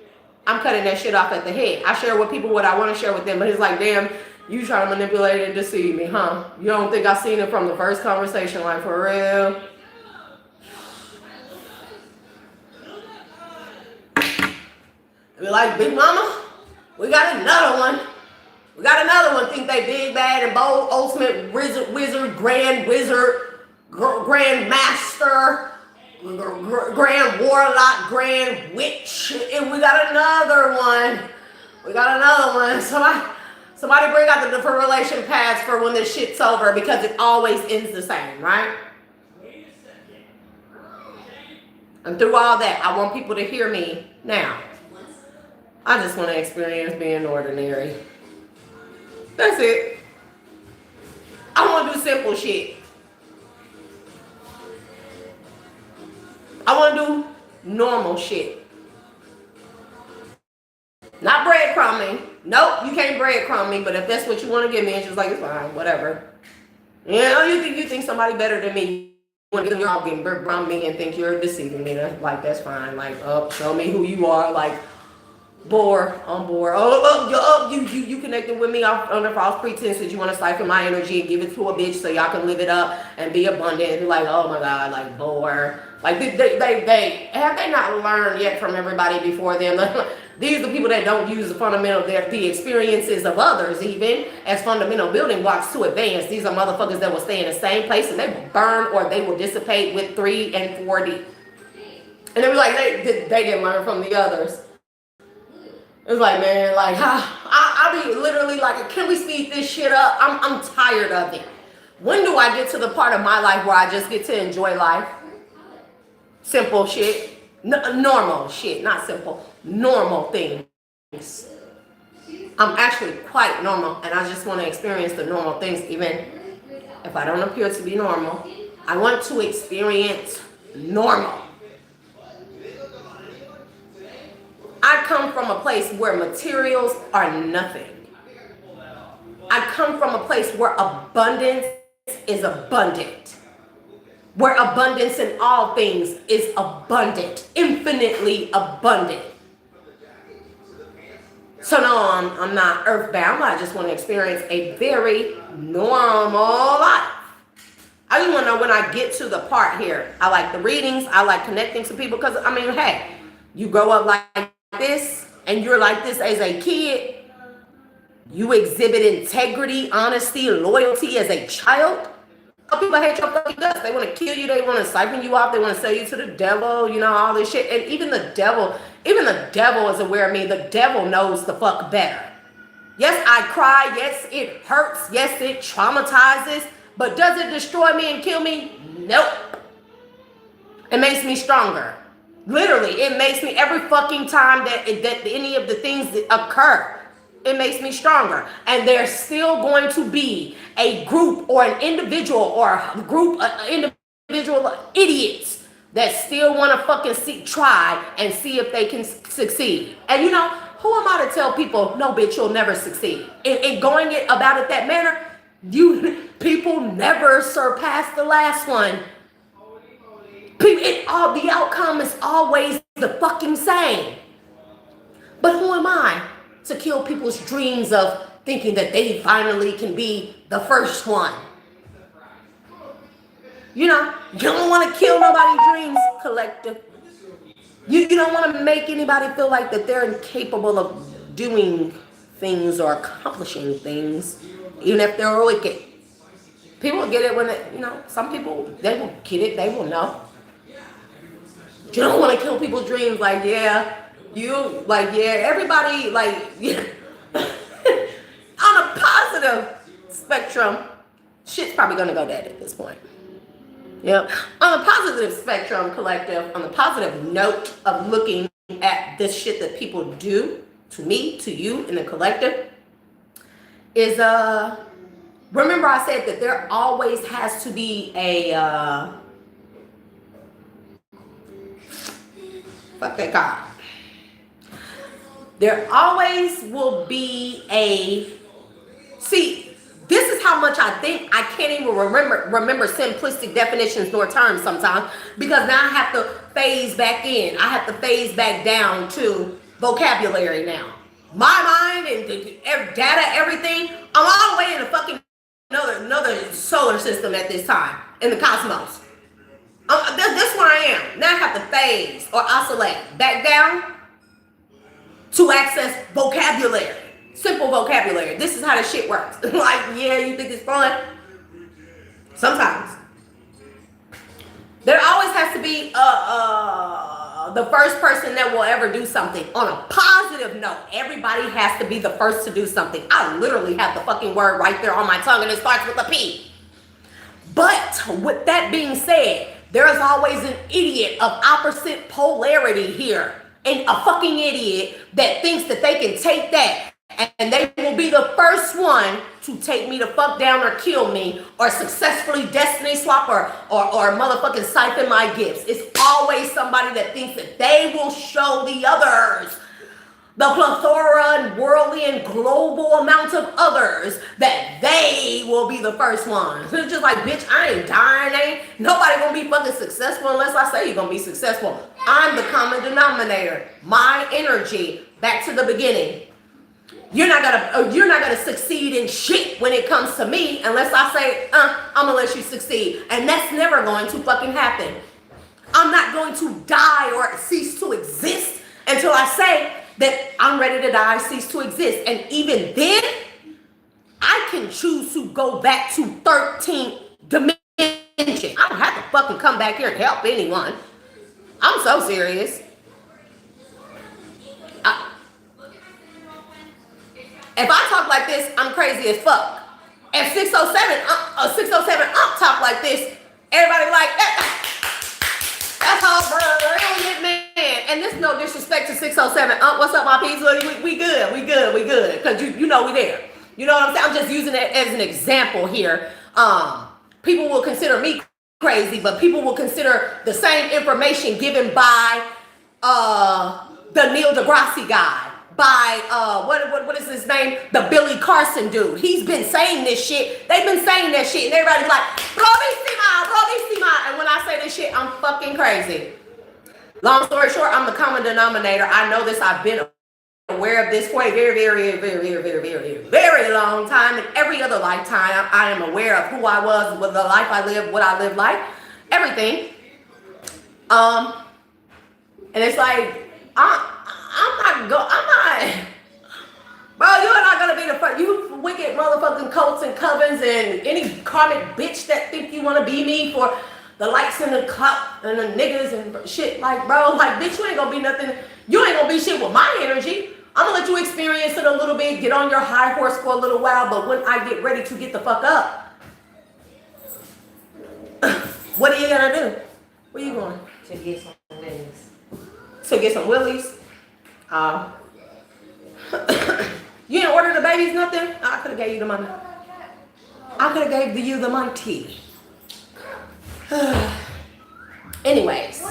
I'm cutting that shit off at the head. I share with people what I want to share with them, but it's like, damn, you trying to manipulate and deceive me, huh? You don't think I seen it from the first conversation, like, for real? We're like, Big Mama, we got another one. We got another one. Think they big, bad, and bold, ultimate wizard, grand master, grand warlock, grand witch. And we got another one. We got another one. Somebody bring out the defibrillation pads for when this shit's over, because it always ends the same, right? And through all that, I want people to hear me now. I just want to experience being ordinary. That's it. I want to do simple shit. I want to do normal shit. Not breadcrumbing. Nope, you can't breadcrumb me, but if that's what you want to give me, it's just like, it's fine, whatever. You know, you think somebody better than me. You're all getting breadcrumbed me and think you're deceiving me. Like, that's fine. Like, show me who you are. Like, on board. You connected with me under false pretenses. You want to siphon my energy and give it to a bitch so y'all can live it up and be abundant. Like, oh my God, like, bore. Like, they have they not learned yet from everybody before them? These are the people that don't use the experiences of others even as fundamental building blocks to advance. These are motherfuckers that will stay in the same place and they will burn or they will dissipate with 3 and 4D. And they were like, they didn't learn from the others. It's like, man, like, I be literally like, can we speed this shit up? I'm tired of it. When do I get to the part of my life where I just get to enjoy life? Simple shit. Normal shit, not simple. Normal things. I'm actually quite normal, and I just want to experience the normal things, even if I don't appear to be normal. I want to experience normal. I come from a place where materials are nothing. I come from a place where abundance is abundant. Where abundance in all things is abundant, infinitely abundant. So no, I'm not earthbound. I just want to experience a very normal life. I just want to know when I get to the part here. I like the readings. I like connecting to people because, I mean, hey, you grow up like this and you're like this as a kid. You exhibit integrity, honesty, loyalty as a child. People hate your fucking guts. They want to kill you. They want to siphon you off. They want to sell you to the devil. You know, all this shit. And even the devil is aware of me. The devil knows the fuck better. Yes, I cry. Yes, it hurts. Yes, it traumatizes. But does it destroy me and kill me? Nope. It makes me stronger. Literally, it makes me every fucking time that any of the things that occur. It makes me stronger. And there's still going to be a group or an individual or a group of individual idiots that still want to fucking try and see if they can succeed. And you know, who am I to tell people, no bitch, you'll never succeed? In going about it that manner, people never surpass the last one. The outcome is always the fucking same. But who am I to kill people's dreams of thinking that they finally can be the first one? You know, you don't want to kill nobody's dreams, collective. You don't want to make anybody feel like that they're incapable of doing things or accomplishing things, even if they're wicked. People get it when some people, they will get it, they will know. You don't want to kill people's dreams, like, everybody, like, yeah. On a positive spectrum, shit's probably gonna go dead at this point. Yep. On a positive spectrum, collective, on the positive note of looking at this shit that people do to me, to you, in the collective, is remember I said that there always has to be a there always will be this is how much I think I can't even remember simplistic definitions nor terms sometimes, because now I have to phase back in. I have to phase back down to vocabulary now. My mind and data, everything, I'm all the way in a fucking another solar system at this time, in the cosmos. That's where I am. Now I have to phase or oscillate back down to access vocabulary, simple vocabulary. This is how the shit works. Like, yeah, you think it's fun? Sometimes. There always has to be the first person that will ever do something. On a positive note, everybody has to be the first to do something. I literally have the fucking word right there on my tongue, and it starts with a P. But with that being said, there is always an idiot of opposite polarity here. And a fucking idiot that thinks that they can take that and they will be the first one to take me the fuck down or kill me or successfully destiny swap or motherfucking siphon my gifts. It's always somebody that thinks that they will show the others, the plethora and worldly and global amount of others, that they will be the first ones. It's just like, bitch, I ain't dying, ain't nobody gonna be fucking successful unless I say you're gonna be successful. I'm the common denominator. My energy, back to the beginning. You're not gonna succeed in shit when it comes to me unless I say, I'm gonna let you succeed. And that's never going to fucking happen. I'm not going to die or cease to exist until I say that I'm ready to die, cease to exist. And even then, I can choose to go back to 13th dimension. I don't have to fucking come back here and help anyone. I'm so serious. If I talk like this, I'm crazy as fuck. If 607 talk like this, everybody like, that's all brilliant, man. And this no disrespect to 607. What's up, my peeps? We good. Because you know we there. You know what I'm saying? I'm just using it as an example here. People will consider me crazy, but people will consider the same information given by the Neil deGrasse guy. By what is his name? The Billy Carson dude. He's been saying this shit. They've been saying that shit, and everybody's like, bravissima. And when I say this shit, I'm fucking crazy. Long story short, I'm the common denominator. I know this. I've been aware of this for a very long time. In every other lifetime, I am aware of who I was, what the life I lived, what I lived like, everything. And it's like, I'm not, bro, you're not gonna be the first, you wicked motherfucking cults and covens and any karmic bitch that think you wanna be me for the likes and the clout and the niggas and shit, like, bro, like, bitch, you ain't gonna be nothing, you ain't gonna be shit with my energy. I'm gonna let you experience it a little bit, get on your high horse for a little while, but when I get ready to get the fuck up, what are you gonna do? Where you going? To get some willies. To get some willies? You didn't order the babies nothing? I could have gave you the money. I could have gave you the money. Anyways.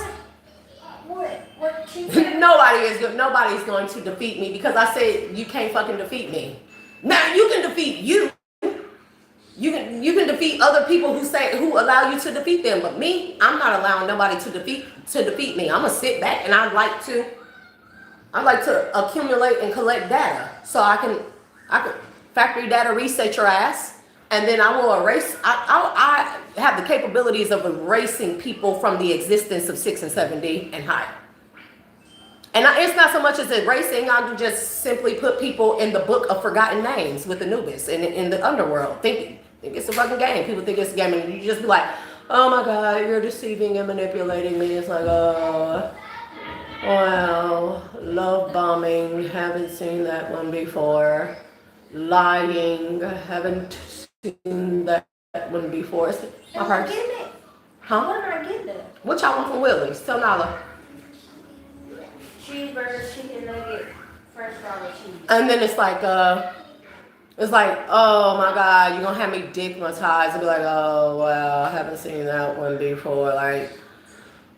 Nobody's going to defeat me because I said you can't fucking defeat me. Now you can defeat you. You can defeat other people who allow you to defeat them, but me, I'm not allowing nobody to defeat me. I'm gonna sit back and I like to accumulate and collect data so I can factory data reset your ass, and then I will erase. I have the capabilities of erasing people from the existence of 6 and 7D and higher. And it's not so much as erasing. I just simply put people in the book of forgotten names with Anubis and in the underworld. Think it's a fucking game. People think it's a game, and you just be like, oh my God, you're deceiving and manipulating me. It's like, oh, wow, love bombing, haven't seen that one before. Lying, haven't seen that one before. It's my heart. Huh? When I get that? What y'all want from Willie's? Tell Nala. Cheeseburger, chicken nugget, French fry with cheese. And then it's like, oh my God, you're gonna have me digmatized and be like, oh wow, I haven't seen that one before. Like,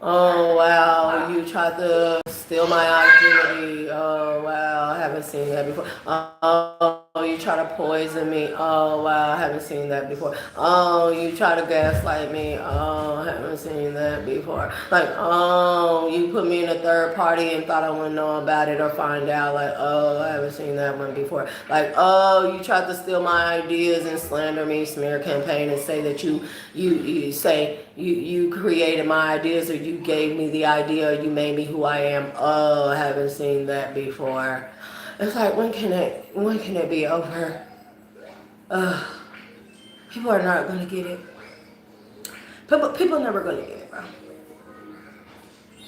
oh wow, you tried to steal my identity. Oh wow, I haven't seen that before. Oh you try to poison me. Oh, wow, I haven't seen that before. Oh, you try to gaslight me. Oh, I haven't seen that before. Like, oh, you put me in a third party and thought I wouldn't know about it or find out. Like, oh, I haven't seen that one before. Like, oh, you tried to steal my ideas and slander me, smear campaign, and say that you created my ideas, or you gave me the idea, or you made me who I am. Oh, I haven't seen that before. It's like, when can it be over? People are not gonna get it. People are never gonna get it, bro.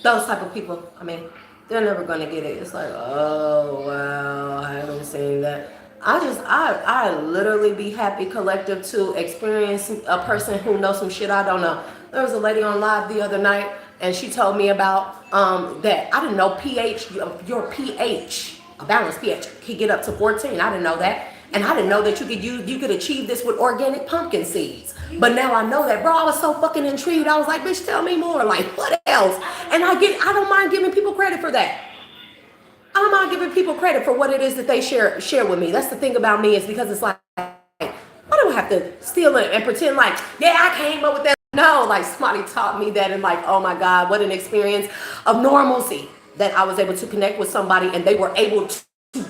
Those type of people, I mean, they're never gonna get it. It's like, oh wow, I haven't seen that. I literally be happy collective to experience a person who knows some shit I don't know. There was a lady on live the other night, and she told me about that. I didn't know your pH. A balanced pH could get up to 14. I didn't know that. And I didn't know that you could achieve this with organic pumpkin seeds. But now I know that, bro. I was so fucking intrigued. I was like, bitch, tell me more. Like, what else? And I don't mind giving people credit for that. I don't mind giving people credit for what it is that they share with me. That's the thing about me, is because it's like, I don't have to steal it and pretend like, yeah, I came up with that. No, like, somebody taught me that, and like, oh my God, what an experience of normalcy. That I was able to connect with somebody and they were able to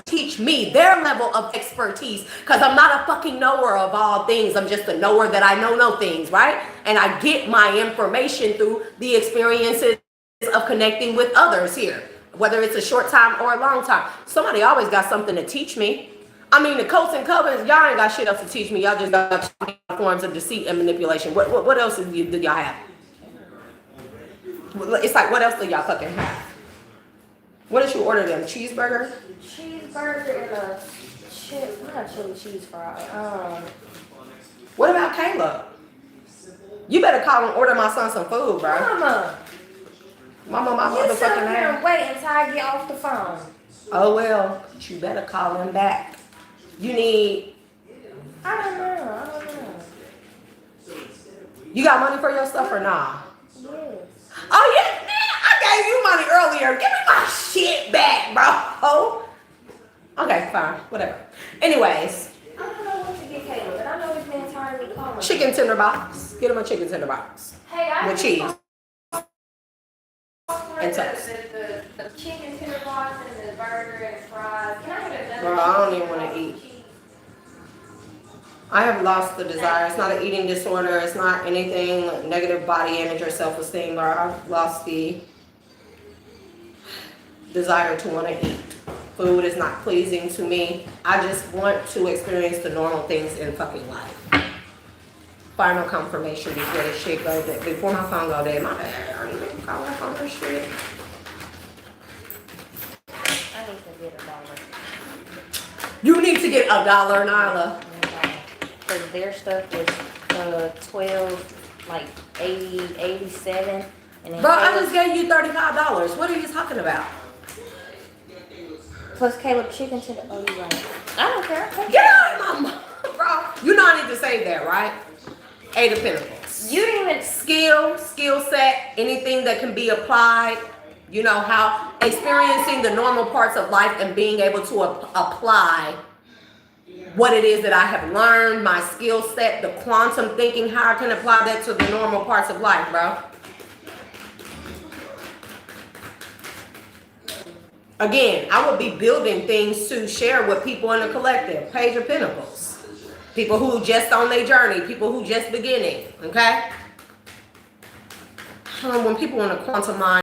teach me their level of expertise, because I'm not a fucking knower of all things. I'm just a knower that I know things, right? And I get my information through the experiences of connecting with others here, whether it's a short time or a long time. Somebody always got something to teach me. I mean, the coats and covers, y'all ain't got shit else to teach me. Y'all just got forms of deceit and manipulation. What else do y'all have? It's like, what else do y'all fucking have? What did you order them? Cheeseburger? Cheeseburger and not chili cheese fry. What about Caleb? You better call and order my son some food, bro. Mama, my you sit motherfucking up here and ass. wait until I get off the phone. Oh well, you better call him back. You need. I don't know. You got money for your stuff or nah? Yes. Oh yeah, man, I gave you money earlier. Give me my shit back, bro. Okay, fine, whatever. Anyways. I don't know what to get Caleb, but I know he's been tired of me calling. Chicken tender box. Get him a chicken tender box. Hey, I with cheese. And toast. The chicken tender box and the burger and fries. Can I get another? Bro, I don't even want to eat. I have lost the desire. It's not an eating disorder. It's not anything negative body image or self-esteem. Bro, I've lost the desire to want to eat. Food is not pleasing to me. I just want to experience the normal things in fucking life. Final confirmation before the shit goes dead. Before my phone go dead. My bad. I don't even call my phone for shit. I need to get $1. You need to get $1, Nyla. Because their stuff is 12, like 80, 87. And then Bro, I just gave you $35. What are you talking about? plus Caleb chicken to the you're right. I don't care. Get out of my mouth, bro. You know I need to save that, right? 8 of Pentacles. You didn't even Skill set, anything that can be applied. You know, how experiencing the normal parts of life and being able to apply what it is that I have learned, my skill set, the quantum thinking, how I can apply that to the normal parts of life, bro. Again, I would be building things to share with people in the collective. Page of Pentacles. People who just on their journey. People who just beginning. Okay? When people in a quantum mind